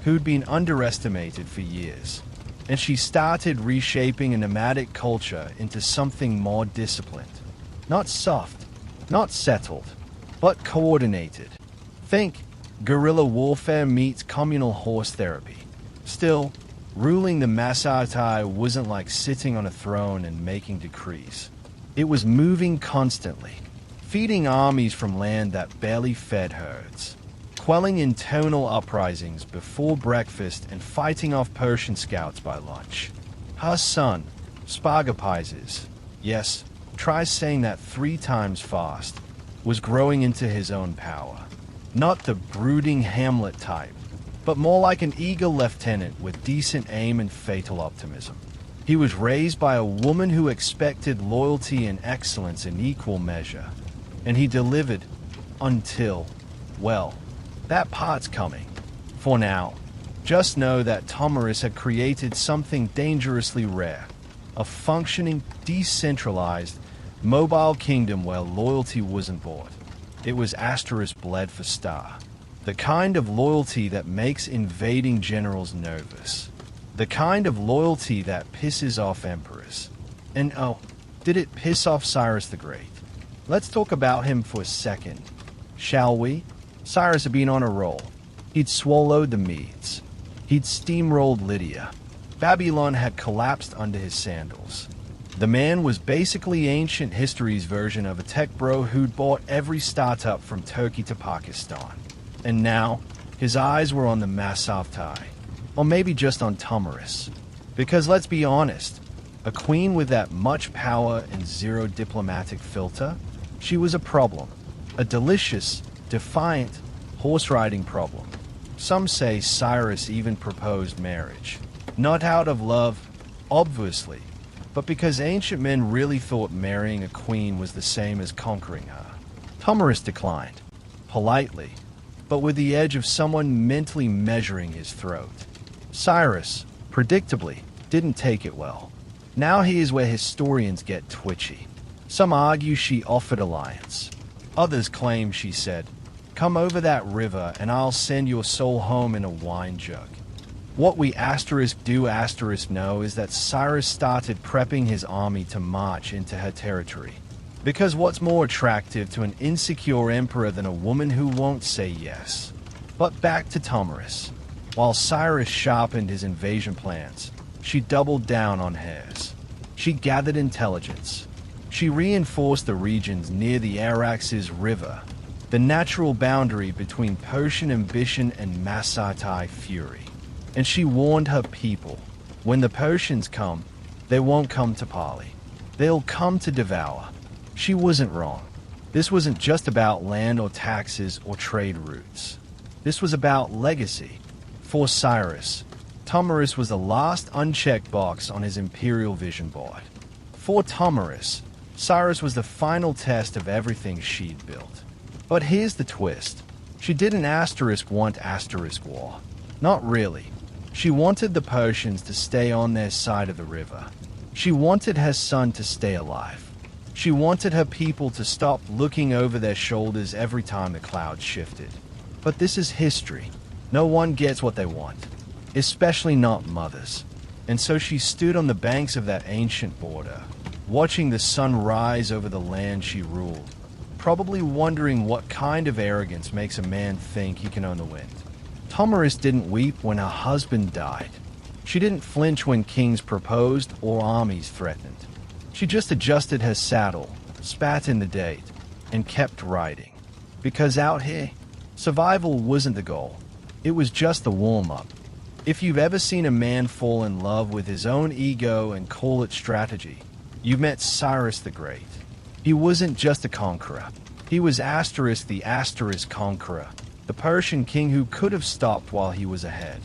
who'd been underestimated for years. And she started reshaping a nomadic culture into something more disciplined. Not soft, not settled, but coordinated. Think guerrilla warfare meets communal horse therapy. Still, ruling the Massachtai wasn't like sitting on a throne and making decrees. It was moving constantly, feeding armies from land that barely fed herds, quelling internal uprisings before breakfast and fighting off Persian scouts by lunch. Her son, Spargapizes, yes, try saying that 3 times fast, was growing into his own power. Not the brooding Hamlet type, but more like an eager lieutenant with decent aim and fatal optimism. He was raised by a woman who expected loyalty and excellence in equal measure, and he delivered until, well, that part's coming. For now, just know that Tomarus had created something dangerously rare, a functioning, decentralized, mobile kingdom where loyalty wasn't bought. It was bled for star. The kind of loyalty that makes invading generals nervous. The kind of loyalty that pisses off emperors. And oh, did it piss off Cyrus the Great? Let's talk about him for a second, shall we? Cyrus had been on a roll. He'd swallowed the Medes. He'd steamrolled Lydia. Babylon had collapsed under his sandals. The man was basically ancient history's version of a tech bro who'd bought every startup from Turkey to Pakistan. And now, his eyes were on the Masavtai, or maybe just on Tomarus. Because let's be honest, a queen with that much power and zero diplomatic filter, she was a problem. A delicious, defiant, horse-riding problem. Some say Cyrus even proposed marriage. Not out of love, obviously, but because ancient men really thought marrying a queen was the same as conquering her. Tomarus declined, politely, but with the edge of someone mentally measuring his throat. Cyrus, predictably, didn't take it well. Now here's where historians get twitchy. Some argue she offered alliance. Others claim she said, "Come over that river and I'll send your soul home in a wine jug." What we know is that Cyrus started prepping his army to march into her territory. Because what's more attractive to an insecure emperor than a woman who won't say yes? But back to Tomarus. While Cyrus sharpened his invasion plans, she doubled down on hers. She gathered intelligence. She reinforced the regions near the Araxes River, the natural boundary between Persian ambition and Massatai fury. And she warned her people, when the Persians come, they won't come to parley. They'll come to devour. She wasn't wrong. This wasn't just about land or taxes or trade routes. This was about legacy. For Cyrus, Tomarus was the last unchecked box on his imperial vision board. For Tomarus, Cyrus was the final test of everything she'd built. But here's the twist. She didn't want war. Not really. She wanted the Persians to stay on their side of the river. She wanted her son to stay alive. She wanted her people to stop looking over their shoulders every time the clouds shifted. But this is history. No one gets what they want, especially not mothers. And so she stood on the banks of that ancient border, watching the sun rise over the land she ruled, probably wondering what kind of arrogance makes a man think he can own the wind. Tomarus didn't weep when her husband died. She didn't flinch when kings proposed or armies threatened. She just adjusted her saddle, spat in the date, and kept riding. Because out here, survival wasn't the goal. It was just the warm-up. If you've ever seen a man fall in love with his own ego and call it strategy, you've met Cyrus the Great. He wasn't just a conqueror. He was the conqueror. The Persian king who could have stopped while he was ahead.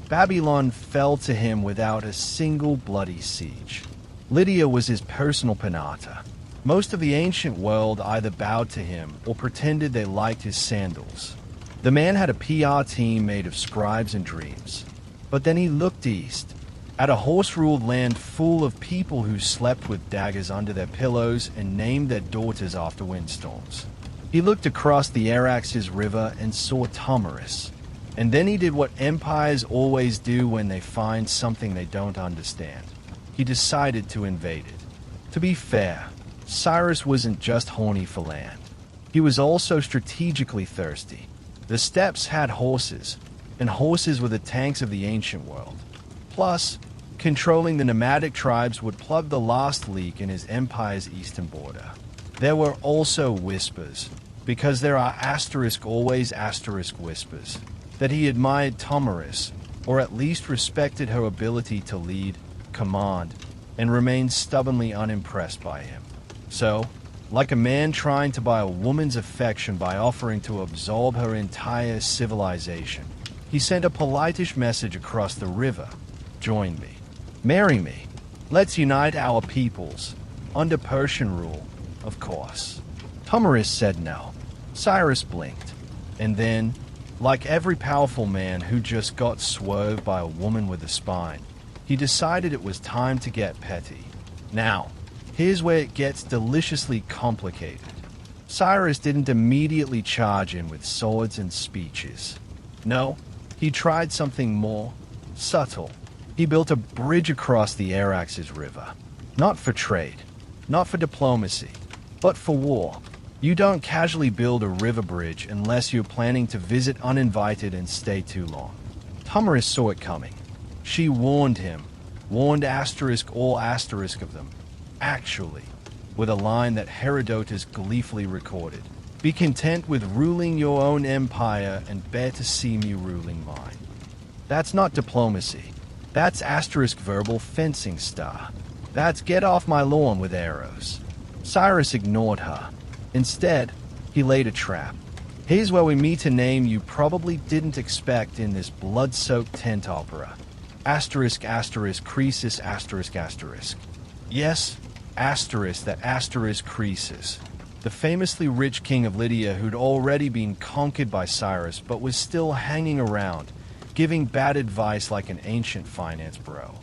Babylon fell to him without a single bloody siege. Lydia was his personal pinata. Most of the ancient world either bowed to him or pretended they liked his sandals. The man had a PR team made of scribes and dreams. But then he looked east, at a horse-ruled land full of people who slept with daggers under their pillows and named their daughters after windstorms. He looked across the Araxes River and saw Tomarus. And then he did what empires always do when they find something they don't understand. He decided to invade it. To be fair, Cyrus wasn't just horny for land. He was also strategically thirsty. The steppes had horses, and horses were the tanks of the ancient world. Plus, controlling the nomadic tribes would plug the last leak in his empire's eastern border. There were also whispers, because there are always whispers, that he admired Tomarus, or at least respected her ability to lead, command, and remained stubbornly unimpressed by him. So, like a man trying to buy a woman's affection by offering to absorb her entire civilization, he sent a politish message across the river. Join me. Marry me. Let's unite our peoples. Under Persian rule, of course. Tomarus said no. Cyrus blinked. And then, like every powerful man who just got swerved by a woman with a spine, he decided it was time to get petty. Now, here's where it gets deliciously complicated. Cyrus didn't immediately charge in with swords and speeches. No, he tried something more subtle, He built a bridge across the Araxes River, not for trade, not for diplomacy, but for war. You don't casually build a river bridge unless you're planning to visit uninvited and stay too long. Tomarus saw it coming. She warned him, warned all asterisk of them, actually, with a line that Herodotus gleefully recorded. Be content with ruling your own empire and bear to see me ruling mine. That's not diplomacy. That's asterisk verbal fencing star. That's get off my lawn with arrows. Cyrus ignored her. Instead, he laid a trap. Here's where we meet a name you probably didn't expect in this blood-soaked tent opera. Asterisk, asterisk, Croesus, asterisk, asterisk. Yes, asterisk, that asterisk Croesus. The famously rich king of Lydia who'd already been conquered by Cyrus but was still hanging around, giving bad advice like an ancient finance bro.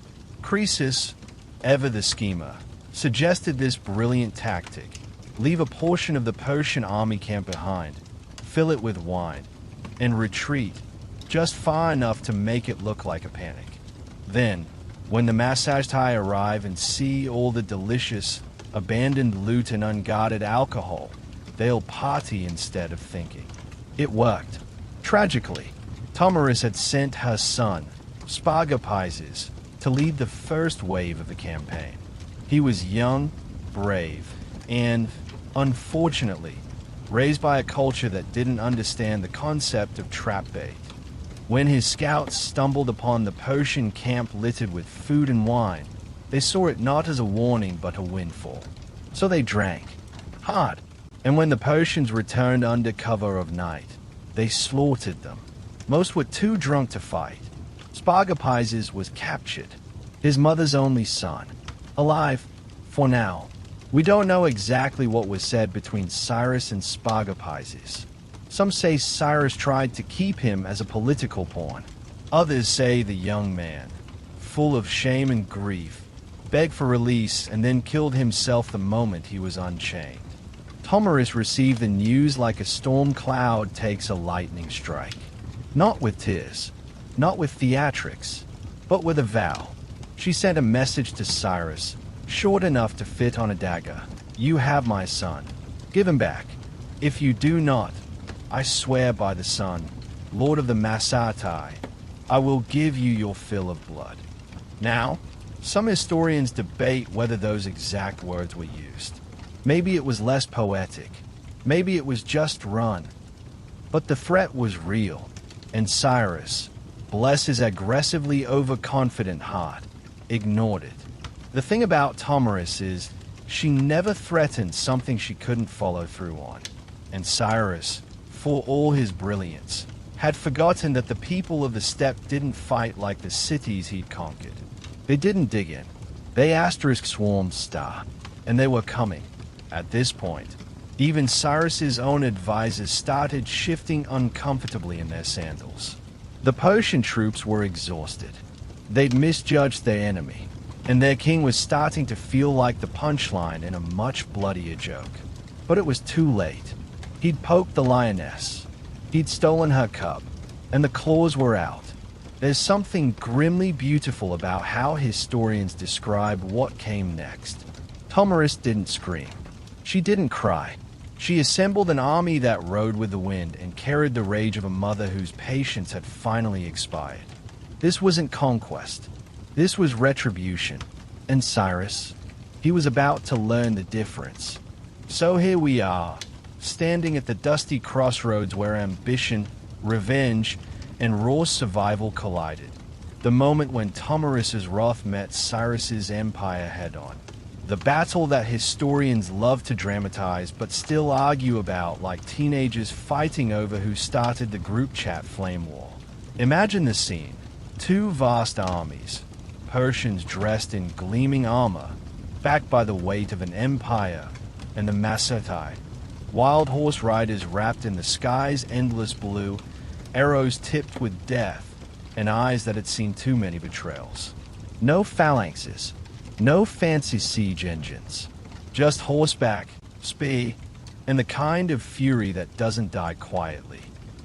Croesus, ever the schemer, suggested this brilliant tactic. Leave a portion of the Persian army camp behind, fill it with wine, and retreat, just far enough to make it look like a panic. Then, when the Massagtai arrive and see all the delicious, abandoned loot and unguarded alcohol, they'll party instead of thinking. It worked. Tragically, Tomarus had sent her son, Spargopizes, to lead the first wave of the campaign. He was young, brave, and, unfortunately, raised by a culture that didn't understand the concept of trap bait. When his scouts stumbled upon the Persian camp littered with food and wine, they saw it not as a warning but a windfall. So they drank, hard, and when the Persians returned under cover of night, they slaughtered them. Most were too drunk to fight. Spargopizes was captured, his mother's only son, alive, for now. We don't know exactly what was said between Cyrus and Spargopizes. Some say Cyrus tried to keep him as a political pawn. Others say the young man, full of shame and grief, begged for release and then killed himself the moment he was unchained. Tomarus received the news like a storm cloud takes a lightning strike. Not with tears, not with theatrics, but with a vow. She sent a message to Cyrus, short enough to fit on a dagger. You have my son. Give him back. If you do not, I swear by the sun, Lord of the Massatai, I will give you your fill of blood. Now, some historians debate whether those exact words were used. Maybe it was less poetic. Maybe it was just run. But the threat was real, and Cyrus, bless his aggressively overconfident heart, ignored it. The thing about Tomarus is, she never threatened something she couldn't follow through on. And Cyrus, for all his brilliance, had forgotten that the people of the steppe didn't fight like the cities he'd conquered. They didn't dig in. They asterisk swarmed star, and they were coming. At this point, even Cyrus's own advisors started shifting uncomfortably in their sandals. The Persian troops were exhausted. They'd misjudged their enemy, and their king was starting to feel like the punchline in a much bloodier joke. But it was too late. He'd poked the lioness. He'd stolen her cub, and the claws were out. There's something grimly beautiful about how historians describe what came next. Tomarus didn't scream. She didn't cry. She assembled an army that rode with the wind and carried the rage of a mother whose patience had finally expired. This wasn't conquest. This was retribution. And Cyrus, he was about to learn the difference. So here we are, standing at the dusty crossroads where ambition, revenge, and raw survival collided. The moment when Tomarus's wrath met Cyrus's empire head-on. The battle that historians love to dramatize but still argue about like teenagers fighting over who started the group chat flame war. Imagine the scene. Two vast armies, Persians dressed in gleaming armor, backed by the weight of an empire, and the Massatai, wild horse riders wrapped in the sky's endless blue, arrows tipped with death, and eyes that had seen too many betrayals. No phalanxes. No fancy siege engines, just horseback, spear, and the kind of fury that doesn't die quietly.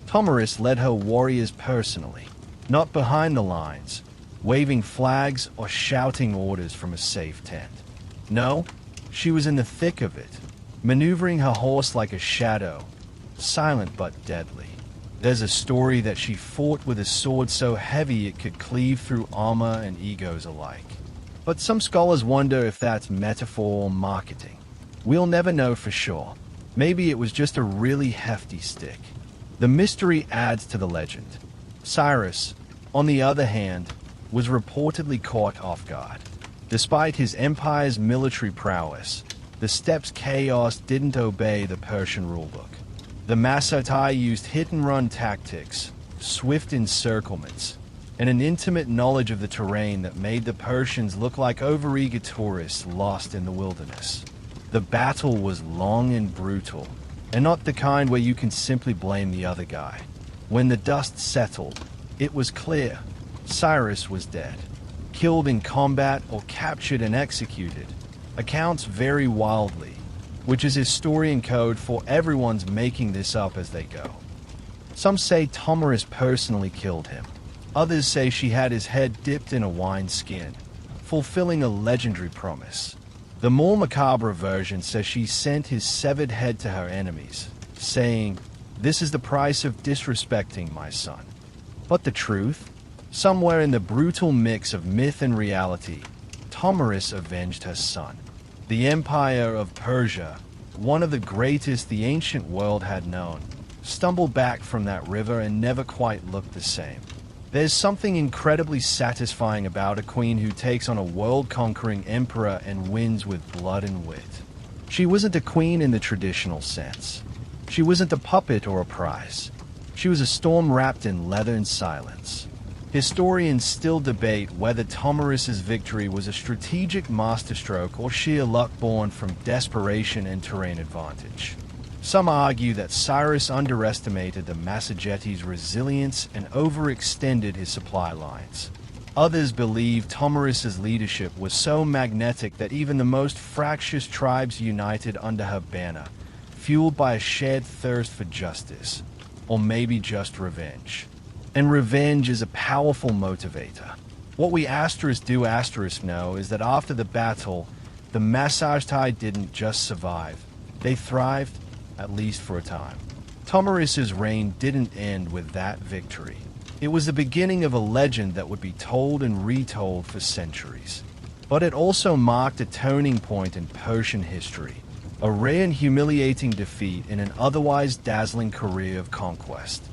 Tomarus led her warriors personally, not behind the lines, waving flags or shouting orders from a safe tent. No, she was in the thick of it, maneuvering her horse like a shadow, silent but deadly. There's a story that she fought with a sword so heavy it could cleave through armor and egos alike. But some scholars wonder if that's metaphor or marketing. We'll never know for sure. Maybe it was just a really hefty stick. The mystery adds to the legend. Cyrus, on the other hand, was reportedly caught off guard. Despite his empire's military prowess, the steppes' chaos didn't obey the Persian rulebook. The Massatai used hit-and-run tactics, swift encirclements, and an intimate knowledge of the terrain that made the Persians look like overeager tourists lost in the wilderness. The battle was long and brutal, and not the kind where you can simply blame the other guy. When the dust settled, it was clear Cyrus was dead, killed in combat or captured and executed. Accounts vary wildly, which is historian code for everyone's making this up as they go. Some say Tomarus personally killed him. Others say she had his head dipped in a wineskin, fulfilling a legendary promise. The more macabre version says she sent his severed head to her enemies, saying, "This is the price of disrespecting my son." But the truth? Somewhere in the brutal mix of myth and reality, Tomarus avenged her son. The Empire of Persia, one of the greatest the ancient world had known, stumbled back from that river and never quite looked the same. There's something incredibly satisfying about a queen who takes on a world-conquering emperor and wins with blood and wit. She wasn't a queen in the traditional sense. She wasn't a puppet or a prize. She was a storm wrapped in leather and silence. Historians still debate whether Tomarus's victory was a strategic masterstroke or sheer luck born from desperation and terrain advantage. Some argue that Cyrus underestimated the Massagetti's resilience and overextended his supply lines. Others believe Tomarus's leadership was so magnetic that even the most fractious tribes united under her banner, fueled by a shared thirst for justice, or maybe just revenge. And revenge is a powerful motivator. What we know is that after the battle, the Massagetai didn't just survive. They thrived, at least for a time. Tomarus's reign didn't end with that victory. It was the beginning of a legend that would be told and retold for centuries. But it also marked a turning point in Persian history, a rare and humiliating defeat in an otherwise dazzling career of conquest.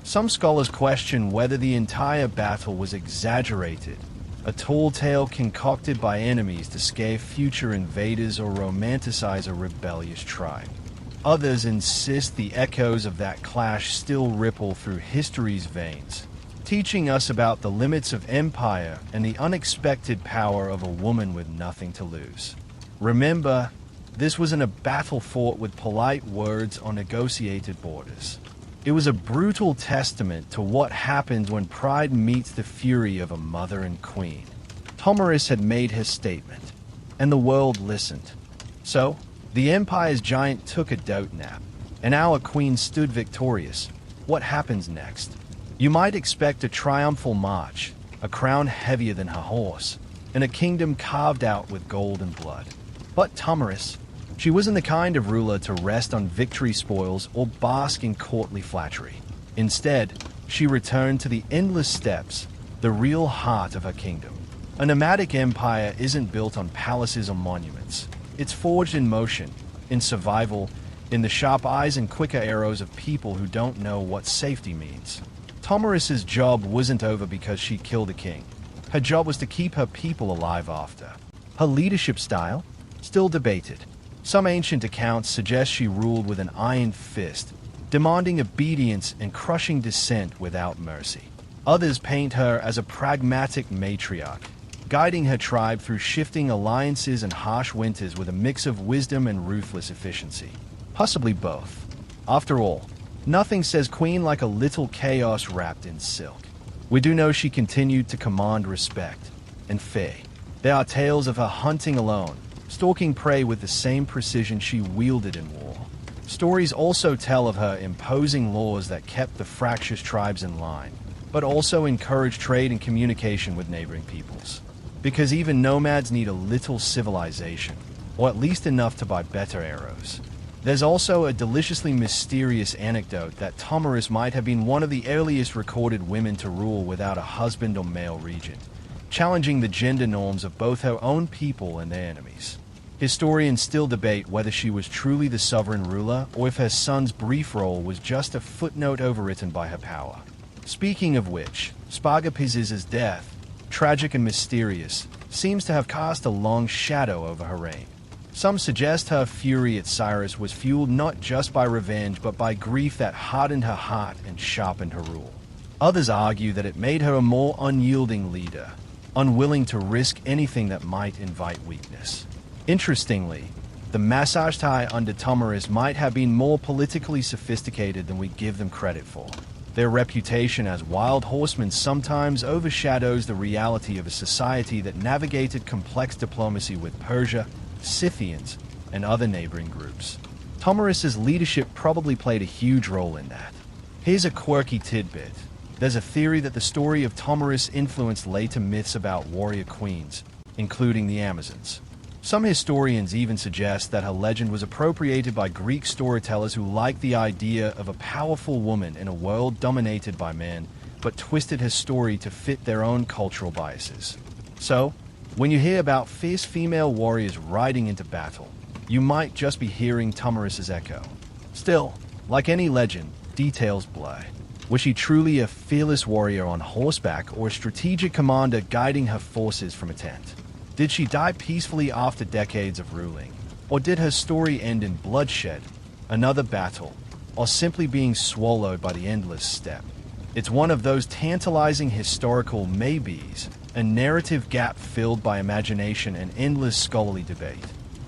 Some scholars question whether the entire battle was exaggerated, a tall tale concocted by enemies to scare future invaders or romanticize a rebellious tribe. Others insist the echoes of that clash still ripple through history's veins, teaching us about the limits of empire and the unexpected power of a woman with nothing to lose. Remember, this wasn't a battle fought with polite words or negotiated borders. It was a brutal testament to what happens when pride meets the fury of a mother and queen. Tomarus had made his statement, and the world listened. So, the empire's giant took a dote nap, and our queen stood victorious. What happens next? You might expect a triumphal march, a crown heavier than her horse, and a kingdom carved out with gold and blood. But Tomarus, she wasn't the kind of ruler to rest on victory spoils or bask in courtly flattery. Instead, she returned to the endless steppes, the real heart of her kingdom. A nomadic empire isn't built on palaces or monuments. It's forged in motion, in survival, in the sharp eyes and quicker arrows of people who don't know what safety means. Tomarus's job wasn't over because she killed a king. Her job was to keep her people alive after. Her leadership style? Still debated. Some ancient accounts suggest she ruled with an iron fist, demanding obedience and crushing dissent without mercy. Others paint her as a pragmatic matriarch, guiding her tribe through shifting alliances and harsh winters with a mix of wisdom and ruthless efficiency. Possibly both. After all, nothing says queen like a little chaos wrapped in silk. We do know she continued to command respect and fear. There are tales of her hunting alone, stalking prey with the same precision she wielded in war. Stories also tell of her imposing laws that kept the fractious tribes in line, but also encouraged trade and communication with neighboring peoples. Because even nomads need a little civilization, or at least enough to buy better arrows. There's also a deliciously mysterious anecdote that Thomiris might have been one of the earliest recorded women to rule without a husband or male regent, challenging the gender norms of both her own people and their enemies. Historians still debate whether she was truly the sovereign ruler or if her son's brief role was just a footnote overwritten by her power. Speaking of which, Spargapis's death, tragic and mysterious, seems to have cast a long shadow over her reign. Some suggest her fury at Cyrus was fueled not just by revenge but by grief that hardened her heart and sharpened her rule. Others argue that it made her a more unyielding leader, unwilling to risk anything that might invite weakness. Interestingly, the Massagetae under Thomiris might have been more politically sophisticated than we give them credit for. Their reputation as wild horsemen sometimes overshadows the reality of a society that navigated complex diplomacy with Persia, Scythians, and other neighboring groups. Thomiris's leadership probably played a huge role in that. Here's a quirky tidbit. There's a theory that the story of Thomiris influenced later myths about warrior queens, including the Amazons. Some historians even suggest that her legend was appropriated by Greek storytellers who liked the idea of a powerful woman in a world dominated by men, but twisted her story to fit their own cultural biases. So, when you hear about fierce female warriors riding into battle, you might just be hearing Thomiris's echo. Still, like any legend, details blur. Was she truly a fearless warrior on horseback or a strategic commander guiding her forces from a tent? Did she die peacefully after decades of ruling? Or did her story end in bloodshed, another battle, or simply being swallowed by the endless steppe? It's one of those tantalizing historical maybes, a narrative gap filled by imagination and endless scholarly debate.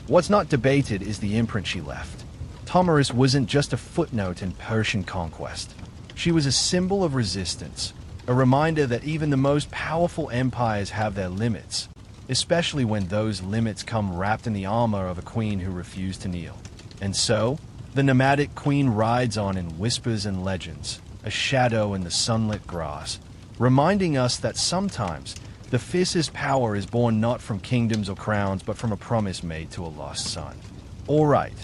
What's not debated is the imprint she left. Thomiris wasn't just a footnote in Persian conquest. She was a symbol of resistance, a reminder that even the most powerful empires have their limits, especially when those limits come wrapped in the armor of a queen who refused to kneel. And so, the nomadic queen rides on in whispers and legends, a shadow in the sunlit grass, reminding us that sometimes the fiercest power is born not from kingdoms or crowns but from a promise made to a lost son. Alright,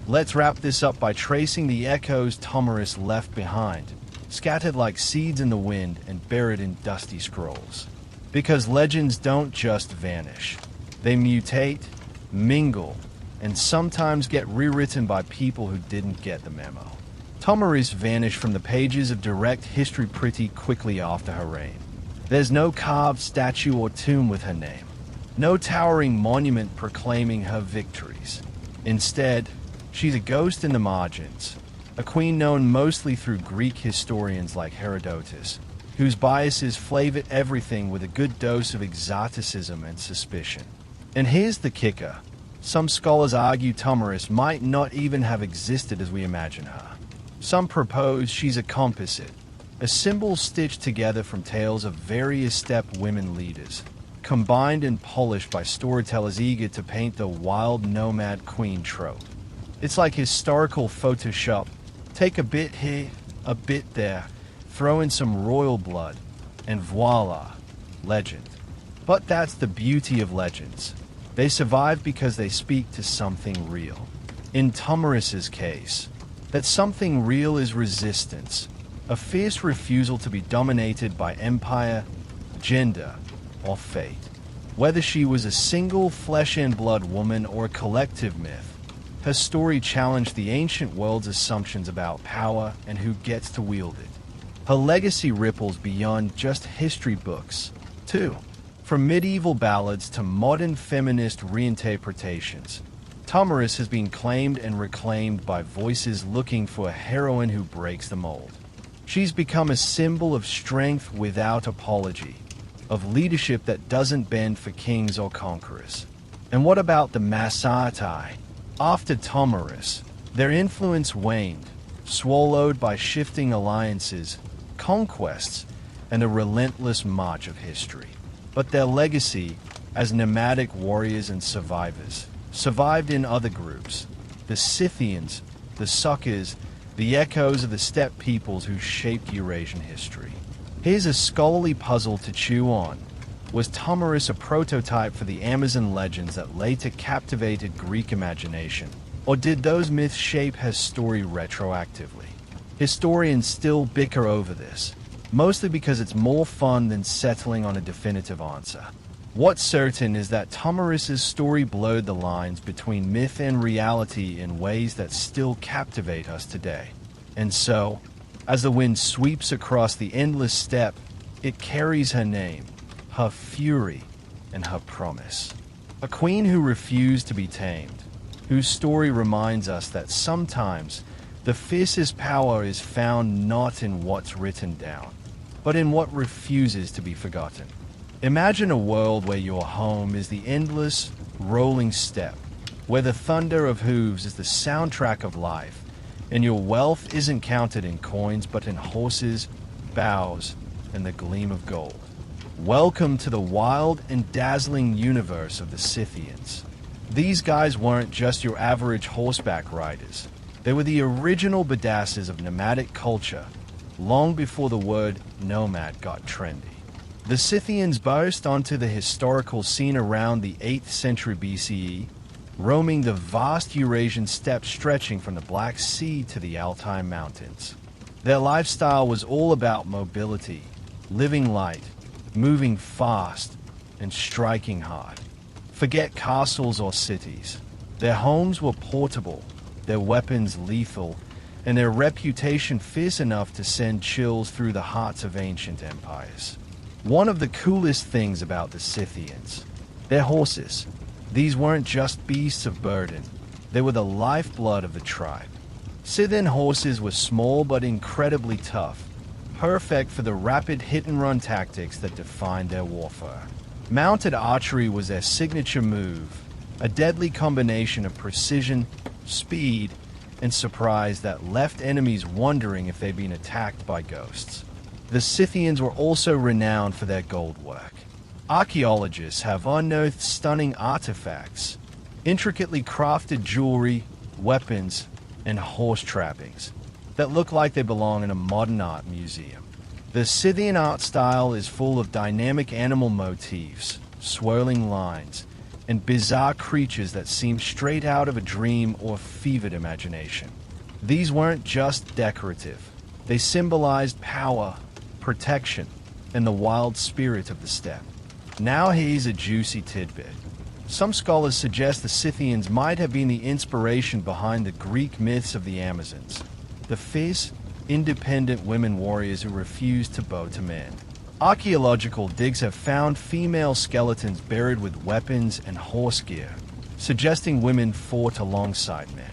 let's wrap this up by tracing the echoes Thomiris left behind, scattered like seeds in the wind and buried in dusty scrolls. Because legends don't just vanish. They mutate, mingle, and sometimes get rewritten by people who didn't get the memo. Thomiris vanished from the pages of direct history pretty quickly after her reign. There's no carved statue or tomb with her name. No towering monument proclaiming her victories. Instead, she's a ghost in the margins, a queen known mostly through Greek historians like Herodotus, whose biases flavored everything with a good dose of exoticism and suspicion. And here's the kicker. Some scholars argue Thomiris might not even have existed as we imagine her. Some propose she's a composite, a symbol stitched together from tales of various steppe women leaders, combined and polished by storytellers eager to paint the wild nomad queen trope. It's like historical Photoshop. Take a bit here, a bit there, throw in some royal blood, and voila, legend. But that's the beauty of legends. They survive because they speak to something real. In Thomiris's case, that something real is resistance, a fierce refusal to be dominated by empire, gender, or fate. Whether she was a single flesh and blood woman or a collective myth, her story challenged the ancient world's assumptions about power and who gets to wield it. Her legacy ripples beyond just history books, too. From medieval ballads to modern feminist reinterpretations, Thomiris has been claimed and reclaimed by voices looking for a heroine who breaks the mold. She's become a symbol of strength without apology, of leadership that doesn't bend for kings or conquerors. And what about the Massagetae? After Thomiris, their influence waned, swallowed by shifting alliances, conquests, and a relentless march of history. But their legacy, as nomadic warriors and survivors, survived in other groups. The Scythians, the Suckers, the echoes of the steppe peoples who shaped Eurasian history. Here's a scholarly puzzle to chew on. Was Tomyris a prototype for the Amazon legends that later captivated Greek imagination? Or did those myths shape his story retroactively? Historians still bicker over this, mostly because it's more fun than settling on a definitive answer. What's certain is that Tomyris's story blurred the lines between myth and reality in ways that still captivate us today. And so, as the wind sweeps across the endless steppe, it carries her name, her fury, and her promise. A queen who refused to be tamed, whose story reminds us that sometimes the fiercest power is found not in what's written down, but in what refuses to be forgotten. Imagine a world where your home is the endless, rolling steppe, where the thunder of hooves is the soundtrack of life, and your wealth isn't counted in coins but in horses, bows, and the gleam of gold. Welcome to the wild and dazzling universe of the Scythians. These guys weren't just your average horseback riders. They were the original badasses of nomadic culture, long before the word nomad got trendy. The Scythians burst onto the historical scene around the 8th century BCE, roaming the vast Eurasian steppe stretching from the Black Sea to the Altai Mountains. Their lifestyle was all about mobility, living light, moving fast, and striking hard. Forget castles or cities. Their homes were portable, their weapons lethal, and their reputation fierce enough to send chills through the hearts of ancient empires. One of the coolest things about the Scythians, their horses. These weren't just beasts of burden, they were the lifeblood of the tribe. Scythian horses were small but incredibly tough, perfect for the rapid hit-and-run tactics that defined their warfare. Mounted archery was their signature move, a deadly combination of precision, speed, and surprise that left enemies wondering if they'd been attacked by ghosts. The Scythians were also renowned for their gold work. Archaeologists have unearthed stunning artifacts, intricately crafted jewelry, weapons, and horse trappings that look like they belong in a modern art museum. The Scythian art style is full of dynamic animal motifs, swirling lines, and bizarre creatures that seem straight out of a dream or fevered imagination. These weren't just decorative. They symbolized power, protection, and the wild spirit of the steppe. Now here's a juicy tidbit. Some scholars suggest the Scythians might have been the inspiration behind the Greek myths of the Amazons, the fierce, independent women warriors who refused to bow to men. Archaeological digs have found female skeletons buried with weapons and horse gear, suggesting women fought alongside men.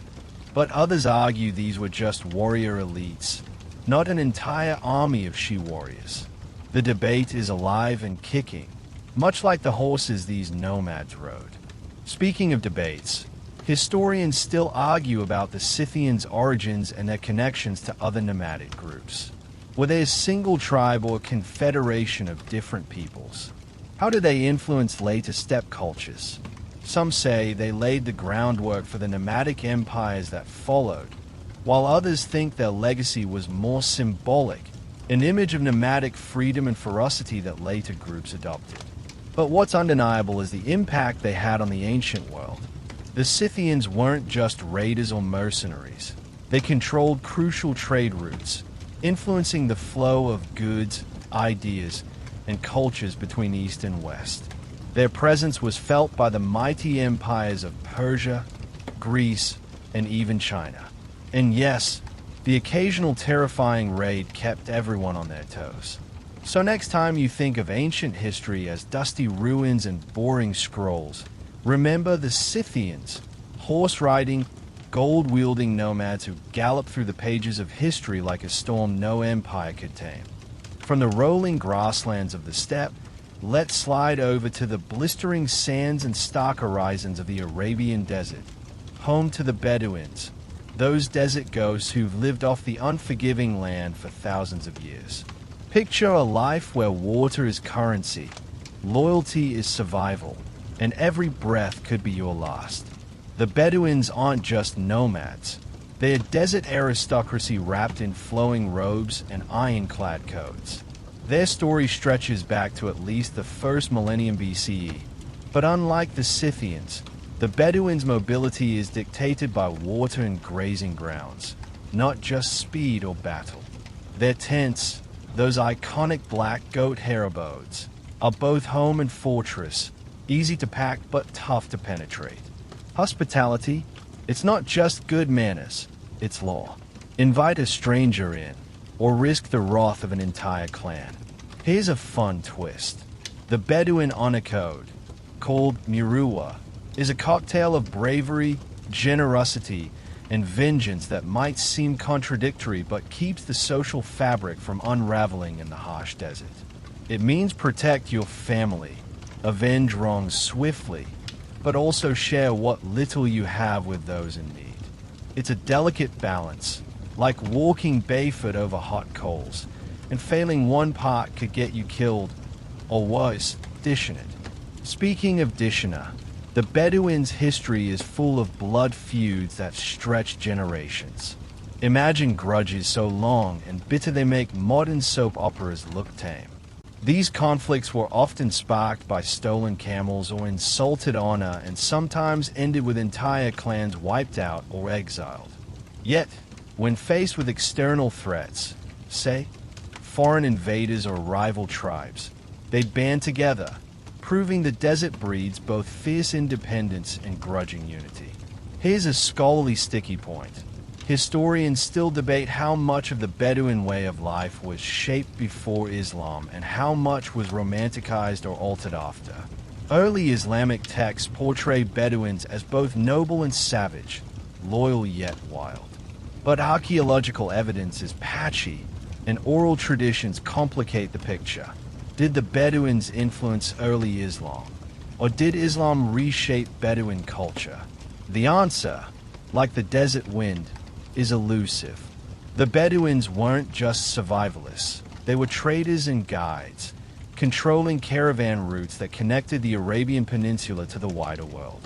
But others argue these were just warrior elites, not an entire army of she-warriors. The debate is alive and kicking, much like the horses these nomads rode. Speaking of debates, historians still argue about the Scythians' origins and their connections to other nomadic groups. Were they a single tribe or a confederation of different peoples? How did they influence later steppe cultures? Some say they laid the groundwork for the nomadic empires that followed, while others think their legacy was more symbolic, an image of nomadic freedom and ferocity that later groups adopted. But what's undeniable is the impact they had on the ancient world. The Scythians weren't just raiders or mercenaries. They controlled crucial trade routes, influencing the flow of goods, ideas, and cultures between East and West. Their presence was felt by the mighty empires of Persia, Greece, and even China. And yes, the occasional terrifying raid kept everyone on their toes. So next time you think of ancient history as dusty ruins and boring scrolls, remember the Scythians, horse-riding, gold-wielding nomads who galloped through the pages of history like a storm no empire could tame. From the rolling grasslands of the steppe, let's slide over to the blistering sands and stark horizons of the Arabian desert, home to the Bedouins, those desert ghosts who've lived off the unforgiving land for thousands of years. Picture a life where water is currency, loyalty is survival, and every breath could be your last. The Bedouins aren't just nomads. They're desert aristocracy wrapped in flowing robes and ironclad codes. Their story stretches back to at least the first millennium BCE, but unlike the Scythians, the Bedouins' mobility is dictated by water and grazing grounds, not just speed or battle. Their tents, those iconic black goat hair abodes, are both home and fortress, easy to pack but tough to penetrate. Hospitality, it's not just good manners, it's law. Invite a stranger in, or risk the wrath of an entire clan. Here's a fun twist. The Bedouin honor code, called Miruwa, is a cocktail of bravery, generosity, and vengeance that might seem contradictory but keeps the social fabric from unraveling in the harsh desert. It means protect your family, avenge wrongs swiftly, but also share what little you have with those in need. It's a delicate balance, like walking barefoot over hot coals, and failing one part could get you killed, or worse, dishing it. Speaking of dishina, the Bedouins' history is full of blood feuds that stretch generations. Imagine grudges so long and bitter they make modern soap operas look tame. These conflicts were often sparked by stolen camels or insulted honor, and sometimes ended with entire clans wiped out or exiled. Yet, when faced with external threats, say, foreign invaders or rival tribes, they'd band together, proving the desert breeds both fierce independence and grudging unity. Here's a scholarly sticky point. Historians still debate how much of the Bedouin way of life was shaped before Islam and how much was romanticized or altered after. Early Islamic texts portray Bedouins as both noble and savage, loyal yet wild. But archaeological evidence is patchy, and oral traditions complicate the picture. Did the Bedouins influence early Islam? Or did Islam reshape Bedouin culture? The answer, like the desert wind, is elusive. The Bedouins weren't just survivalists. They were traders and guides, controlling caravan routes that connected the Arabian Peninsula to the wider world.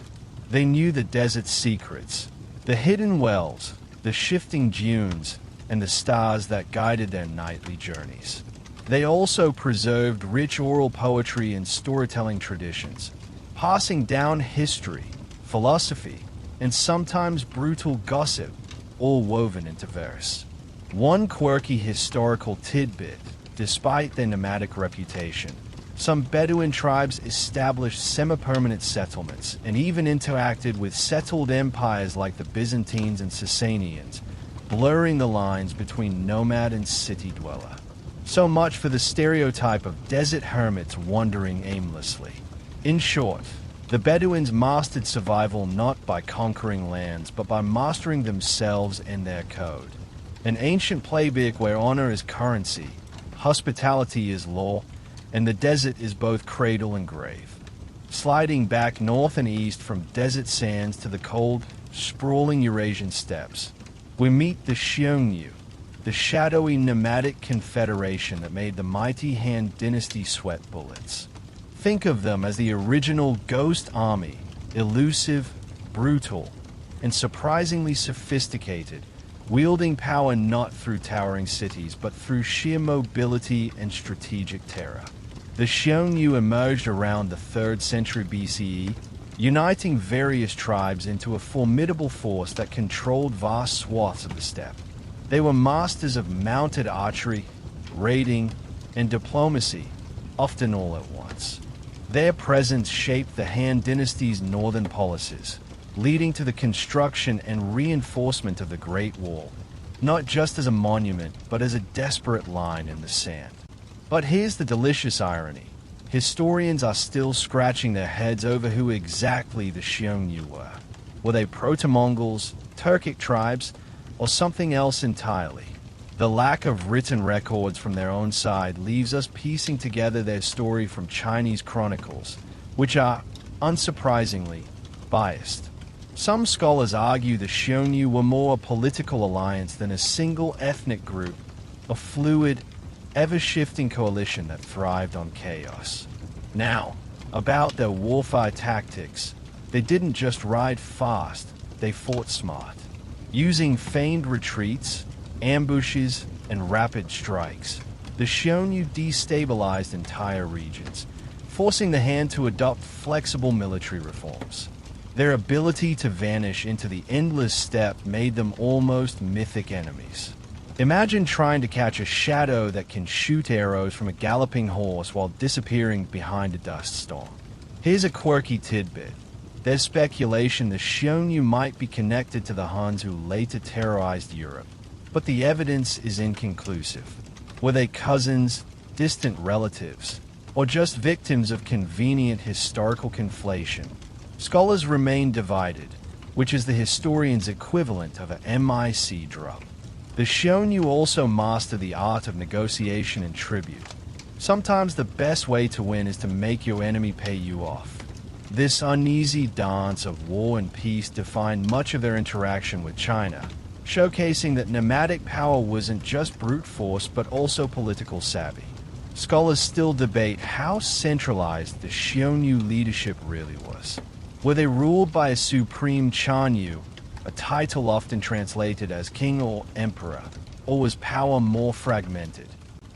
They knew the desert's secrets, the hidden wells, the shifting dunes, and the stars that guided their nightly journeys. They also preserved rich oral poetry and storytelling traditions, passing down history, philosophy, and sometimes brutal gossip, all woven into verse. One quirky historical tidbit: despite their nomadic reputation, some Bedouin tribes established semi-permanent settlements and even interacted with settled empires like the Byzantines and Sasanians, blurring the lines between nomad and city dweller. So much for the stereotype of desert hermits wandering aimlessly. In short, the Bedouins mastered survival not by conquering lands, but by mastering themselves and their code. An ancient playbook where honor is currency, hospitality is law, and the desert is both cradle and grave. Sliding back north and east from desert sands to the cold, sprawling Eurasian steppes, we meet the Xiongnu, the shadowy nomadic confederation that made the mighty Han Dynasty sweat bullets. Think of them as the original ghost army, elusive, brutal, and surprisingly sophisticated, wielding power not through towering cities but through sheer mobility and strategic terror. The Xiongnu emerged around the 3rd century BCE, uniting various tribes into a formidable force that controlled vast swaths of the steppe. They were masters of mounted archery, raiding, and diplomacy, often all at once. Their presence shaped the Han Dynasty's northern policies, leading to the construction and reinforcement of the Great Wall, not just as a monument, but as a desperate line in the sand. But here's the delicious irony. Historians are still scratching their heads over who exactly the Xiongnu were. Were they Proto-Mongols, Turkic tribes, or something else entirely? The lack of written records from their own side leaves us piecing together their story from Chinese chronicles, which are, unsurprisingly, biased. Some scholars argue the Xiongnu were more a political alliance than a single ethnic group, a fluid, ever-shifting coalition that thrived on chaos. Now, about their warfare tactics, they didn't just ride fast, they fought smart. Using feigned retreats, ambushes, and rapid strikes, the Xiongnu destabilized entire regions, forcing the Han to adopt flexible military reforms. Their ability to vanish into the endless steppe made them almost mythic enemies. Imagine trying to catch a shadow that can shoot arrows from a galloping horse while disappearing behind a dust storm. Here's a quirky tidbit. There's speculation the Xiongnu might be connected to the Huns who later terrorized Europe, but the evidence is inconclusive. Were they cousins, distant relatives, or just victims of convenient historical conflation? Scholars remain divided, which is the historian's equivalent of an MIC drop. The Xiongnu also master the art of negotiation and tribute. Sometimes the best way to win is to make your enemy pay you off. This uneasy dance of war and peace defined much of their interaction with China, showcasing that nomadic power wasn't just brute force but also political savvy. Scholars still debate how centralized the Xiongnu leadership really was. Were they ruled by a supreme Chanyu, a title often translated as king or emperor, or was power more fragmented?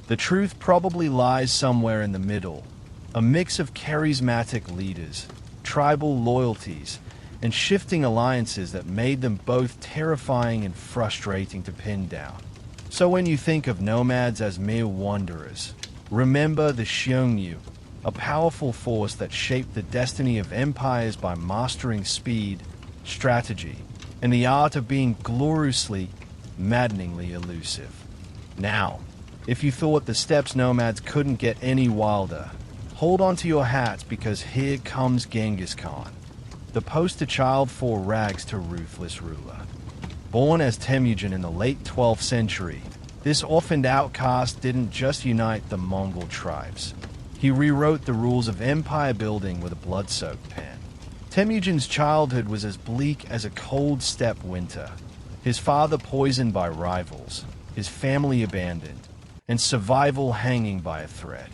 The truth probably lies somewhere in the middle, a mix of charismatic leaders, tribal loyalties, and shifting alliances that made them both terrifying and frustrating to pin down. So when you think of nomads as mere wanderers, remember the Xiongnu, a powerful force that shaped the destiny of empires by mastering speed, strategy, and the art of being gloriously, maddeningly elusive. Now, if you thought the steppes nomads couldn't get any wilder, hold on to your hats because here comes Genghis Khan, the poster child for rags to ruthless ruler. Born as Temujin in the late 12th century, this orphaned outcast didn't just unite the Mongol tribes. He rewrote the rules of empire building with a blood-soaked pen. Temujin's childhood was as bleak as a cold steppe winter. His father poisoned by rivals, his family abandoned, and survival hanging by a thread.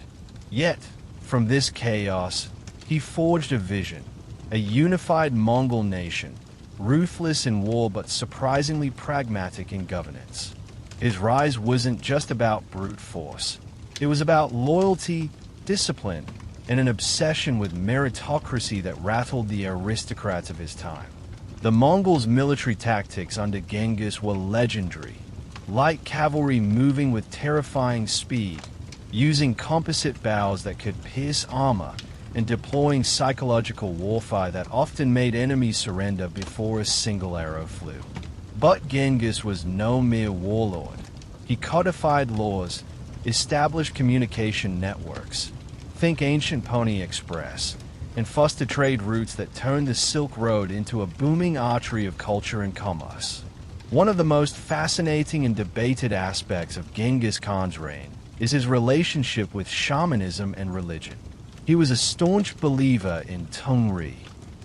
Yet, from this chaos, he forged a vision, a unified Mongol nation, ruthless in war but surprisingly pragmatic in governance. His rise wasn't just about brute force. It was about loyalty, discipline, and an obsession with meritocracy that rattled the aristocrats of his time. The Mongols' military tactics under Genghis were legendary. Light cavalry moving with terrifying speed, using composite bows that could pierce armor, and deploying psychological warfare that often made enemies surrender before a single arrow flew. But Genghis was no mere warlord. He codified laws, established communication networks, think ancient Pony Express, and fostered trade routes that turned the Silk Road into a booming artery of culture and commerce. One of the most fascinating and debated aspects of Genghis Khan's reign is his relationship with shamanism and religion. He was a staunch believer in Tungri,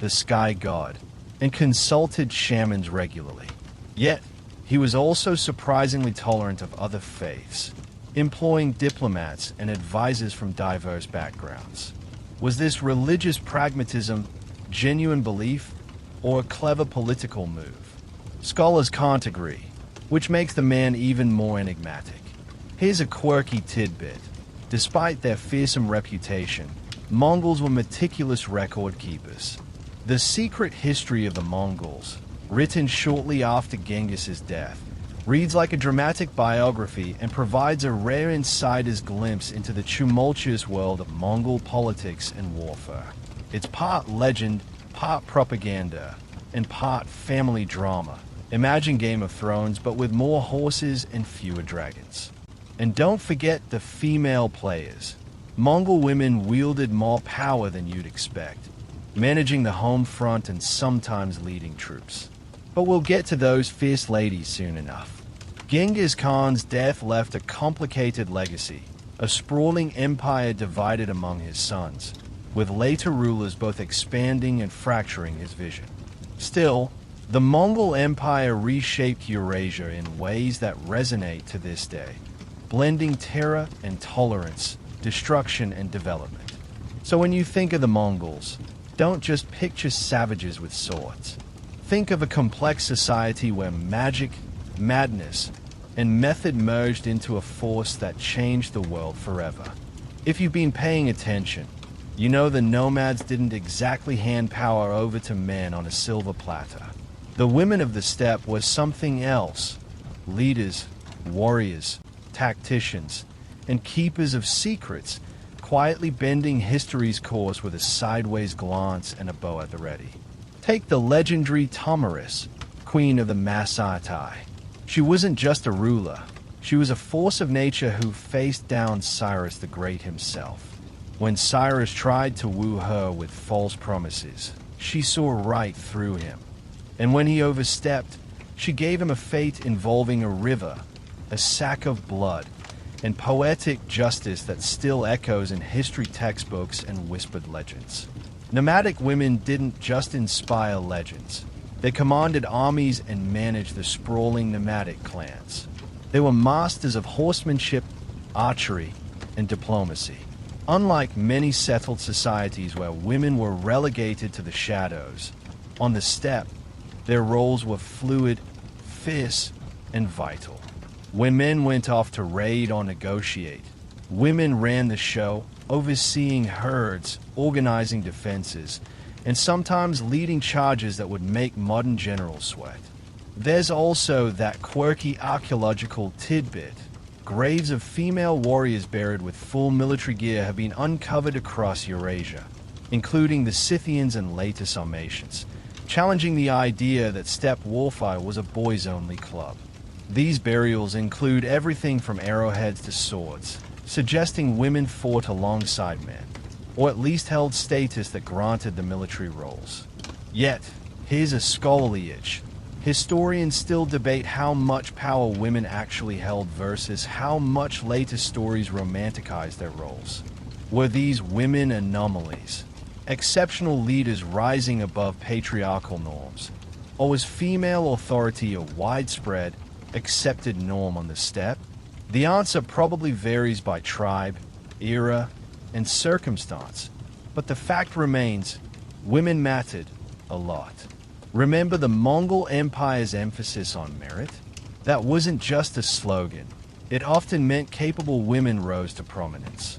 the sky god, and consulted shamans regularly. Yet, he was also surprisingly tolerant of other faiths, employing diplomats and advisors from diverse backgrounds. Was this religious pragmatism genuine belief or a clever political move? Scholars can't agree, which makes the man even more enigmatic. Here's a quirky tidbit. Despite their fearsome reputation, Mongols were meticulous record keepers. The Secret History of the Mongols, written shortly after Genghis's death, reads like a dramatic biography and provides a rare insider's glimpse into the tumultuous world of Mongol politics and warfare. It's part legend, part propaganda, and part family drama. Imagine Game of Thrones, but with more horses and fewer dragons. And don't forget the female players. Mongol women wielded more power than you'd expect, managing the home front and sometimes leading troops. But we'll get to those fierce ladies soon enough. Genghis Khan's death left a complicated legacy, a sprawling empire divided among his sons, with later rulers both expanding and fracturing his vision. Still, the Mongol Empire reshaped Eurasia in ways that resonate to this day, blending terror and tolerance, destruction and development. So when you think of the Mongols, don't just picture savages with swords. Think of a complex society where magic, madness, and method merged into a force that changed the world forever. If you've been paying attention, you know the nomads didn't exactly hand power over to men on a silver platter. The women of the steppe were something else: leaders, warriors, tacticians, and keepers of secrets, quietly bending history's course with a sideways glance and a bow at the ready. Take the legendary Tamaris, queen of the Maasai. She wasn't just a ruler. She was a force of nature who faced down Cyrus the Great himself. When Cyrus tried to woo her with false promises, she saw right through him. And when he overstepped, she gave him a fate involving a river, a sack of blood, and poetic justice that still echoes in history textbooks and whispered legends. Nomadic women didn't just inspire legends. They commanded armies and managed the sprawling nomadic clans. They were masters of horsemanship, archery, and diplomacy. Unlike many settled societies where women were relegated to the shadows, on the steppe, their roles were fluid, fierce, and vital. When men went off to raid or negotiate, women ran the show, overseeing herds, organizing defenses, and sometimes leading charges that would make modern generals sweat. There's also that quirky archaeological tidbit. Graves of female warriors buried with full military gear have been uncovered across Eurasia, including the Scythians and later Sarmatians, challenging the idea that steppe warfare was a boys-only club. These burials include everything from arrowheads to swords, suggesting women fought alongside men, or at least held status that granted the military roles. Yet, here's a scholarly itch. Historians still debate how much power women actually held versus how much later stories romanticize their roles. Were these women anomalies, exceptional leaders rising above patriarchal norms, or was female authority a widespread, accepted norm on the steppe? The answer probably varies by tribe, era, and circumstance, but the fact remains, women mattered a lot. Remember the Mongol Empire's emphasis on merit? That wasn't just a slogan. It often meant capable women rose to prominence.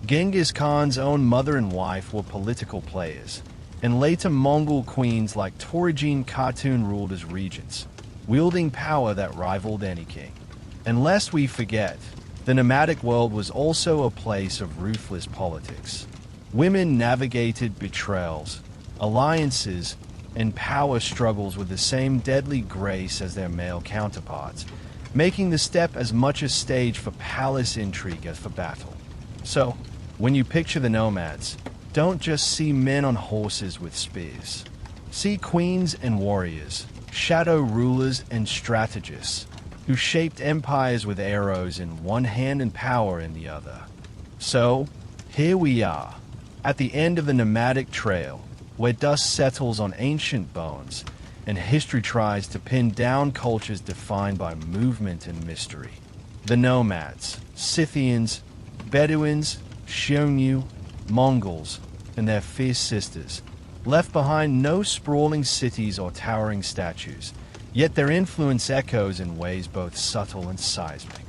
Genghis Khan's own mother and wife were political players, and later Mongol queens like Temujin Khatun ruled as regents, wielding power that rivaled any king. And lest we forget, the nomadic world was also a place of ruthless politics. Women navigated betrayals, alliances, and power struggles with the same deadly grace as their male counterparts, making the steppe as much a stage for palace intrigue as for battle. So, when you picture the nomads, don't just see men on horses with spears. See queens and warriors, shadow rulers and strategists, who shaped empires with arrows in one hand and power in the other. So, here we are, at the end of the nomadic trail, where dust settles on ancient bones, and history tries to pin down cultures defined by movement and mystery. The nomads, Scythians, Bedouins, Xiongnu, Mongols, and their fierce sisters, left behind no sprawling cities or towering statues, yet their influence echoes in ways both subtle and seismic.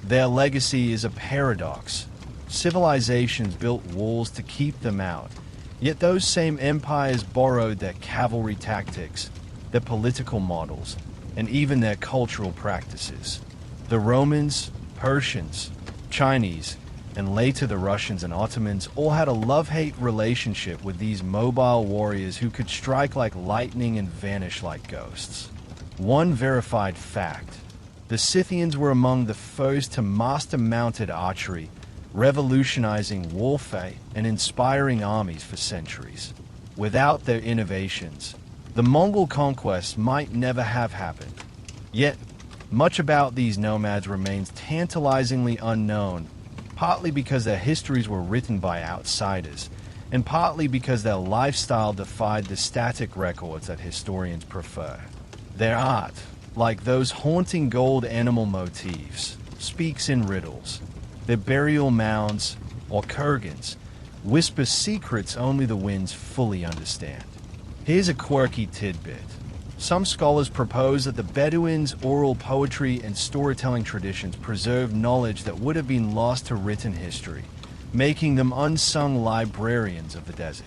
Their legacy is a paradox. Civilizations built walls to keep them out, yet those same empires borrowed their cavalry tactics, their political models, and even their cultural practices. The Romans, Persians, Chinese, and later the Russians and Ottomans all had a love-hate relationship with these mobile warriors who could strike like lightning and vanish like ghosts. One verified fact: the Scythians were among the first to master mounted archery, revolutionizing warfare and inspiring armies for centuries. Without their innovations, the Mongol conquest might never have happened. Yet, much about these nomads remains tantalizingly unknown, partly because their histories were written by outsiders, and partly because their lifestyle defied the static records that historians prefer. Their art, like those haunting gold animal motifs, speaks in riddles. Their burial mounds, or kurgans, whisper secrets only the winds fully understand. Here's a quirky tidbit. Some scholars propose that the Bedouins' oral poetry and storytelling traditions preserved knowledge that would have been lost to written history, making them unsung librarians of the desert.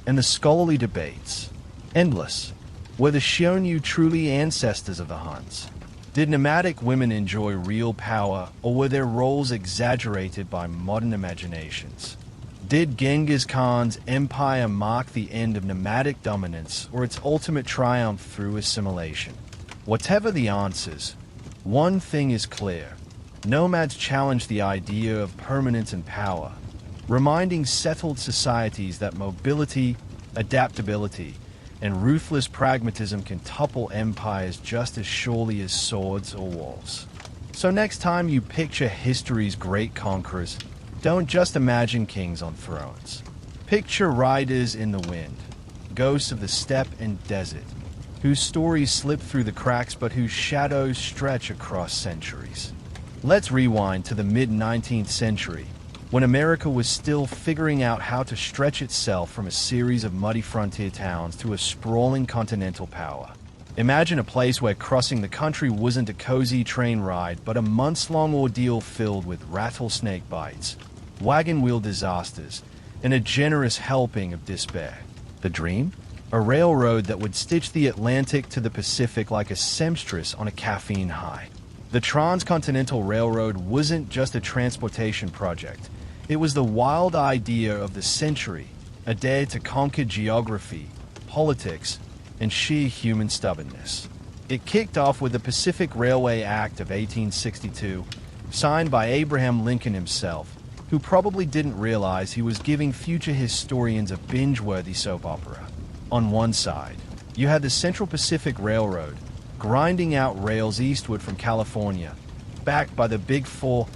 And the scholarly debates, endless. Were the Xiongnu truly ancestors of the Huns? Did nomadic women enjoy real power, or were their roles exaggerated by modern imaginations? Did Genghis Khan's empire mark the end of nomadic dominance or its ultimate triumph through assimilation? Whatever the answers, one thing is clear. Nomads challenged the idea of permanence and power, reminding settled societies that mobility, adaptability, and ruthless pragmatism can topple empires just as surely as swords or walls. So next time you picture history's great conquerors, don't just imagine kings on thrones. Picture riders in the wind, ghosts of the steppe and desert, whose stories slip through the cracks but whose shadows stretch across centuries. Let's rewind to the mid-19th century, when America was still figuring out how to stretch itself from a series of muddy frontier towns to a sprawling continental power. Imagine a place where crossing the country wasn't a cozy train ride, but a months-long ordeal filled with rattlesnake bites, wagon wheel disasters, and a generous helping of despair. The dream? A railroad that would stitch the Atlantic to the Pacific like a seamstress on a caffeine high. The Transcontinental Railroad wasn't just a transportation project. It was the wild idea of the century, a dare to conquer geography, politics, and sheer human stubbornness. It kicked off with the Pacific Railway Act of 1862, signed by Abraham Lincoln himself, who probably didn't realize he was giving future historians a binge-worthy soap opera. On one side, you had the Central Pacific Railroad, grinding out rails eastward from California, backed by the Big Four,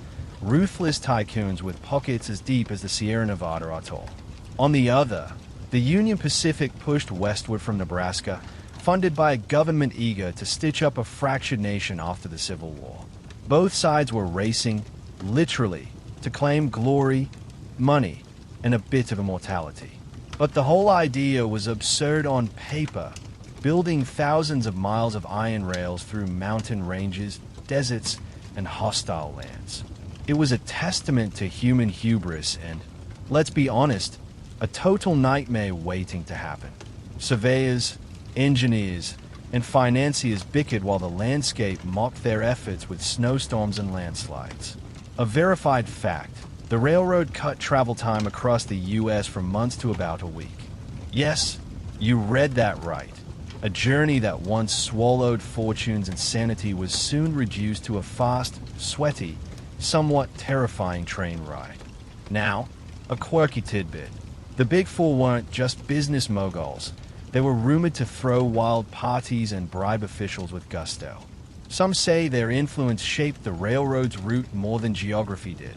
ruthless tycoons with pockets as deep as the Sierra Nevada atoll. On the other, the Union Pacific pushed westward from Nebraska, funded by a government eager to stitch up a fractured nation after the Civil War. Both sides were racing, literally, to claim glory, money, and a bit of immortality. But the whole idea was absurd on paper, building thousands of miles of iron rails through mountain ranges, deserts, and hostile lands. It was a testament to human hubris and, let's be honest, a total nightmare waiting to happen. Surveyors, engineers, and financiers bickered while the landscape mocked their efforts with snowstorms and landslides. A verified fact, the railroad cut travel time across the U.S. from months to about a week. Yes, you read that right. A journey that once swallowed fortunes and sanity was soon reduced to a fast, sweaty, somewhat terrifying train ride. Now, a quirky tidbit. The Big Four weren't just business moguls. They were rumored to throw wild parties and bribe officials with gusto. Some say their influence shaped the railroad's route more than geography did.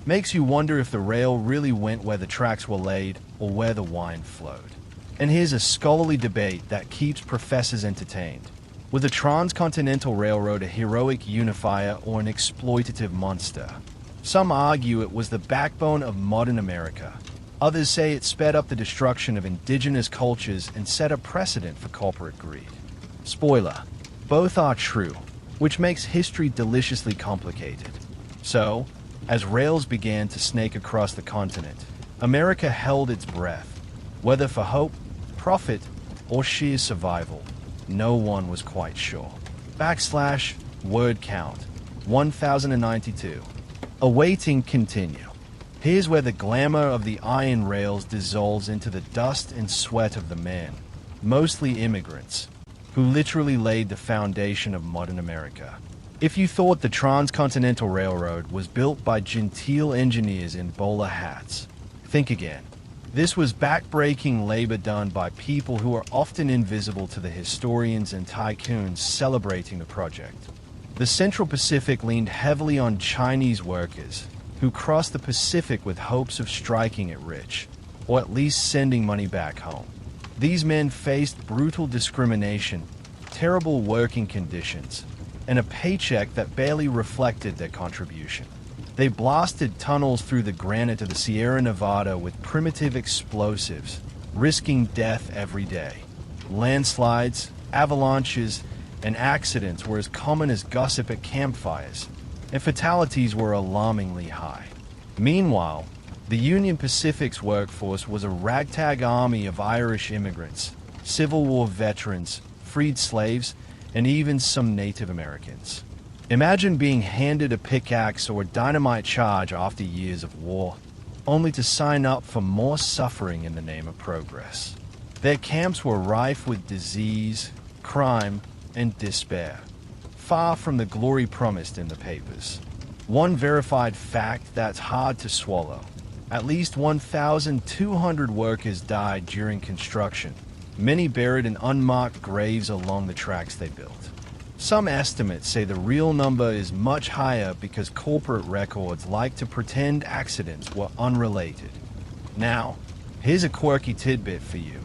Makes you wonder if the rail really went where the tracks were laid or where the wine flowed. And here's a scholarly debate that keeps professors entertained. Was the Transcontinental Railroad a heroic unifier or an exploitative monster? Some argue it was the backbone of modern America. Others say it sped up the destruction of indigenous cultures and set a precedent for corporate greed. Spoiler, both are true, which makes history deliciously complicated. So, as rails began to snake across the continent, America held its breath. Whether for hope, profit, or sheer survival, no one was quite sure. / word count, 1092. Awaiting continue. Here's where the glamour of the iron rails dissolves into the dust and sweat of the men, mostly immigrants, who literally laid the foundation of modern America. If you thought the Transcontinental Railroad was built by genteel engineers in bowler hats, think again. This was backbreaking labor done by people who are often invisible to the historians and tycoons celebrating the project. The Central Pacific leaned heavily on Chinese workers, who crossed the Pacific with hopes of striking it rich, or at least sending money back home. These men faced brutal discrimination, terrible working conditions, and a paycheck that barely reflected their contribution. They blasted tunnels through the granite of the Sierra Nevada with primitive explosives, risking death every day. Landslides, avalanches, and accidents were as common as gossip at campfires, and fatalities were alarmingly high. Meanwhile, the Union Pacific's workforce was a ragtag army of Irish immigrants, Civil War veterans, freed slaves, and even some Native Americans. Imagine being handed a pickaxe or a dynamite charge after years of war, only to sign up for more suffering in the name of progress. Their camps were rife with disease, crime, and despair, far from the glory promised in the papers. One verified fact that's hard to swallow: at least 1,200 workers died during construction, many buried in unmarked graves along the tracks they built. Some estimates say the real number is much higher because corporate records like to pretend accidents were unrelated. Now, here's a quirky tidbit for you.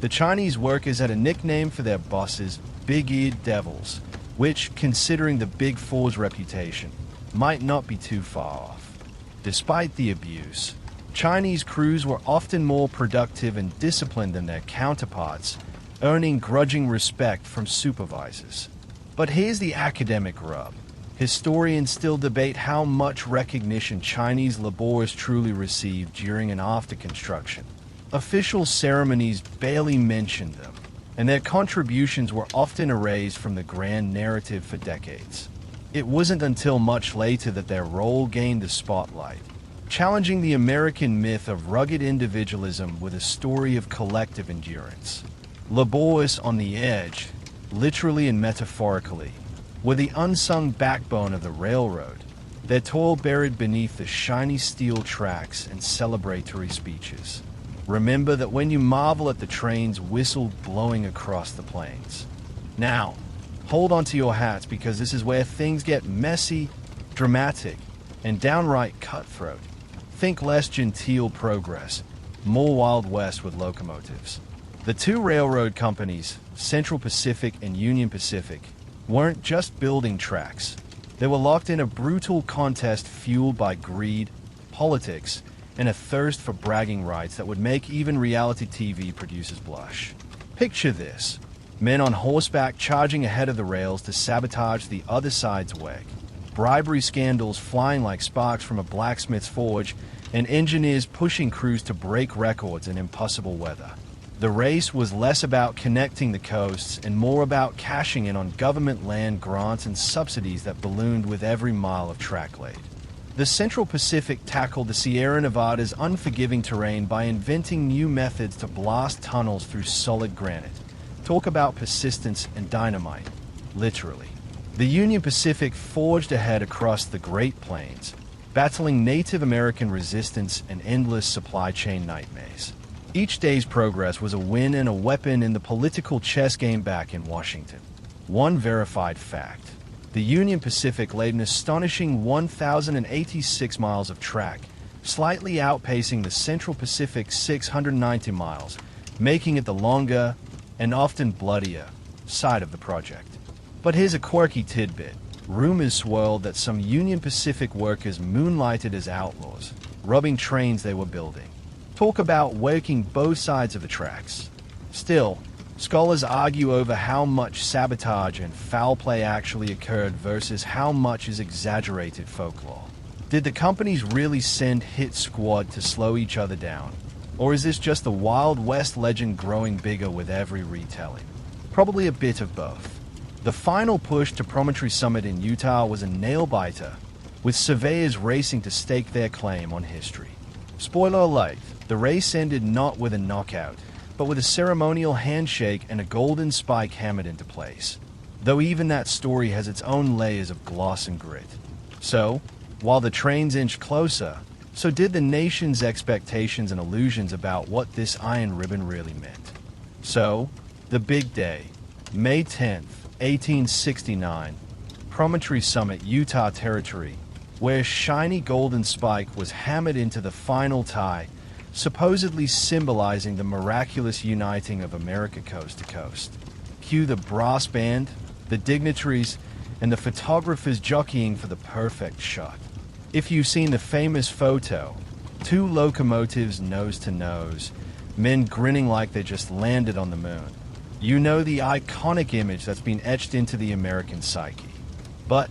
The Chinese workers had a nickname for their bosses, big-eared devils, which, considering the Big Four's reputation, might not be too far off. Despite the abuse, Chinese crews were often more productive and disciplined than their counterparts, earning grudging respect from supervisors. But here's the academic rub. Historians still debate how much recognition Chinese laborers truly received during and after construction. Official ceremonies barely mentioned them, and their contributions were often erased from the grand narrative for decades. It wasn't until much later that their role gained the spotlight, challenging the American myth of rugged individualism with a story of collective endurance. Laborers on the edge, literally and metaphorically, were the unsung backbone of the railroad, their toil buried beneath the shiny steel tracks and celebratory speeches. Remember that when you marvel at the trains whistle blowing across the plains. Now, hold on to your hats because this is where things get messy, dramatic, and downright cutthroat. Think less genteel progress, more Wild West with locomotives. The two railroad companies, Central Pacific and Union Pacific, weren't just building tracks. They were locked in a brutal contest fueled by greed, politics, and a thirst for bragging rights that would make even reality TV producers blush. Picture this: men on horseback charging ahead of the rails to sabotage the other side's way, bribery scandals flying like sparks from a blacksmith's forge, and engineers pushing crews to break records in impossible weather. The race was less about connecting the coasts and more about cashing in on government land grants and subsidies that ballooned with every mile of track laid. The Central Pacific tackled the Sierra Nevada's unforgiving terrain by inventing new methods to blast tunnels through solid granite. Talk about persistence and dynamite, literally. The Union Pacific forged ahead across the Great Plains, battling Native American resistance and endless supply chain nightmares. Each day's progress was a win and a weapon in the political chess game back in Washington. One verified fact: the Union Pacific laid an astonishing 1,086 miles of track, slightly outpacing the Central Pacific's 690 miles, making it the longer, and often bloodier, side of the project. But here's a quirky tidbit. Rumors swirled that some Union Pacific workers moonlighted as outlaws, robbing trains they were building. Talk about working both sides of the tracks. Still, scholars argue over how much sabotage and foul play actually occurred versus how much is exaggerated folklore. Did the companies really send hit squad to slow each other down? Or is this just the Wild West legend growing bigger with every retelling? Probably a bit of both. The final push to Promontory Summit in Utah was a nail-biter, with surveyors racing to stake their claim on history. Spoiler alert, the race ended not with a knockout, but with a ceremonial handshake and a golden spike hammered into place. Though even that story has its own layers of gloss and grit. So, while the trains inched closer, so did the nation's expectations and illusions about what this iron ribbon really meant. So, the big day, May 10th, 1869, Promontory Summit, Utah Territory, where a shiny golden spike was hammered into the final tie, supposedly symbolizing the miraculous uniting of America coast to coast. Cue the brass band, the dignitaries, and the photographers jockeying for the perfect shot. If you've seen the famous photo, two locomotives nose to nose, men grinning like they just landed on the moon, You know, the iconic image that's been etched into the American psyche. But,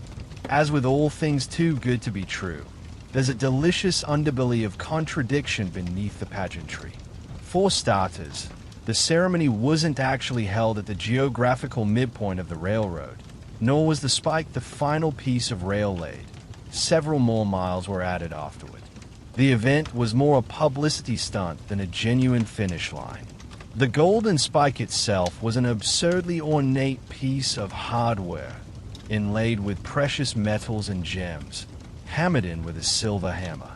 as with all things too good to be true, there's a delicious underbelly of contradiction beneath the pageantry. For starters, the ceremony wasn't actually held at the geographical midpoint of the railroad, nor was the spike the final piece of rail laid. Several more miles were added afterward. The event was more a publicity stunt than a genuine finish line. The golden spike itself was an absurdly ornate piece of hardware, inlaid with precious metals and gems, hammered in with a silver hammer.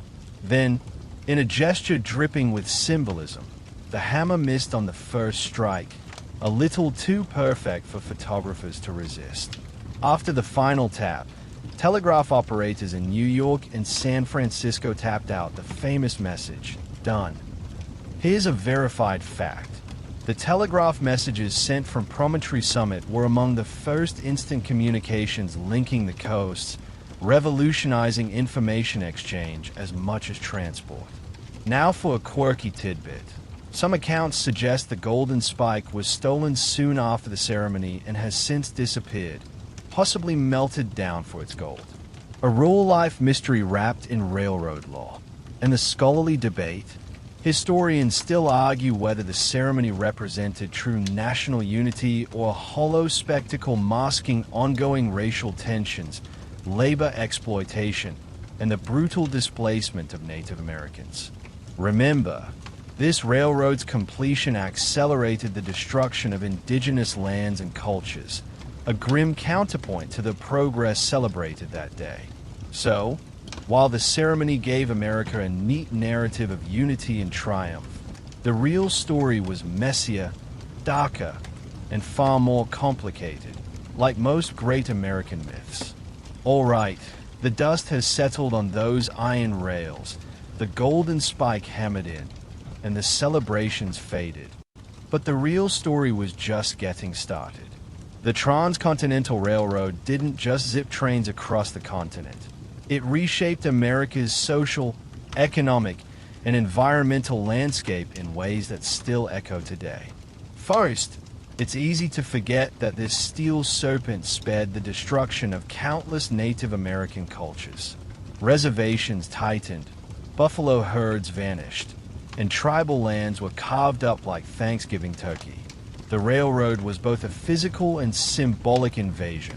Then, in a gesture dripping with symbolism, the hammer missed on the first strike, a little too perfect for photographers to resist. After the final tap, telegraph operators in New York and San Francisco tapped out the famous message, "Done." Here's a verified fact. The telegraph messages sent from Promontory Summit were among the first instant communications linking the coasts, revolutionizing information exchange as much as transport. Now for a quirky tidbit. Some accounts suggest the golden spike was stolen soon after the ceremony and has since disappeared, possibly melted down for its gold. A real-life mystery wrapped in railroad lore. In the scholarly debate, historians still argue whether the ceremony represented true national unity or a hollow spectacle masking ongoing racial tensions, labor exploitation, and the brutal displacement of Native Americans. Remember, this railroad's completion accelerated the destruction of indigenous lands and cultures, a grim counterpoint to the progress celebrated that day. So, while the ceremony gave America a neat narrative of unity and triumph, the real story was messier, darker, and far more complicated, like most great American myths. All right, the dust has settled on those iron rails, the golden spike hammered in, and the celebrations faded. But the real story was just getting started. The Transcontinental Railroad didn't just zip trains across the continent. It reshaped America's social, economic, and environmental landscape in ways that still echo today. First, it's easy to forget that this steel serpent spared the destruction of countless Native American cultures. Reservations tightened, buffalo herds vanished, and tribal lands were carved up like Thanksgiving turkey. The railroad was both a physical and symbolic invasion,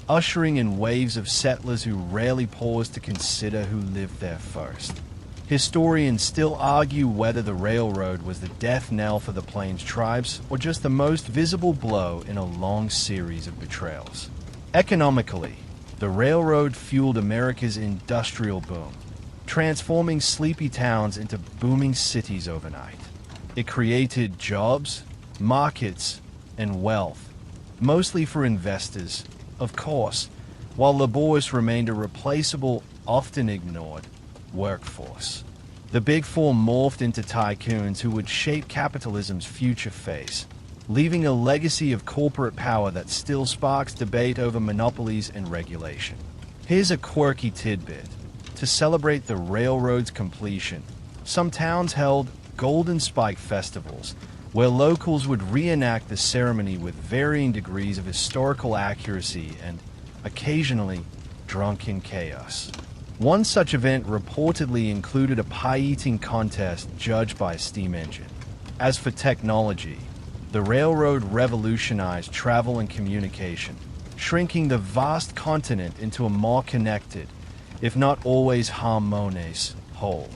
ushering in waves of settlers who rarely paused to consider who lived there first. Historians still argue whether the railroad was the death knell for the Plains tribes or just the most visible blow in a long series of betrayals. Economically, the railroad fueled America's industrial boom, transforming sleepy towns into booming cities overnight. It created jobs, markets, and wealth, mostly for investors, of course, while laborious remained a replaceable, often ignored, workforce. The Big Four morphed into tycoons who would shape capitalism's future face, leaving a legacy of corporate power that still sparks debate over monopolies and regulation. Here's a quirky tidbit. To celebrate the railroad's completion, some towns held Golden Spike festivals, where locals would reenact the ceremony with varying degrees of historical accuracy and, occasionally, drunken chaos. One such event reportedly included a pie-eating contest judged by a steam engine. As for technology, the railroad revolutionized travel and communication, shrinking the vast continent into a more connected, if not always harmonious, whole.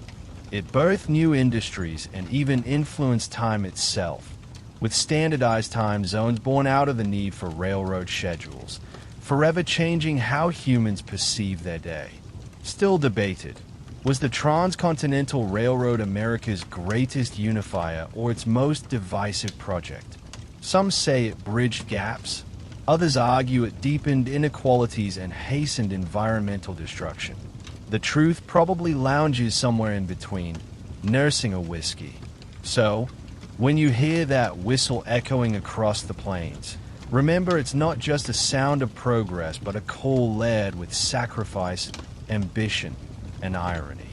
It birthed new industries and even influenced time itself, with standardized time zones born out of the need for railroad schedules, forever changing how humans perceive their day. Still debated, was the Transcontinental Railroad America's greatest unifier or its most divisive project? Some say it bridged gaps, others argue it deepened inequalities and hastened environmental destruction. The truth probably lounges somewhere in between, nursing a whiskey. So, when you hear that whistle echoing across the plains, remember it's not just a sound of progress, but a call layered with sacrifice, ambition, and irony.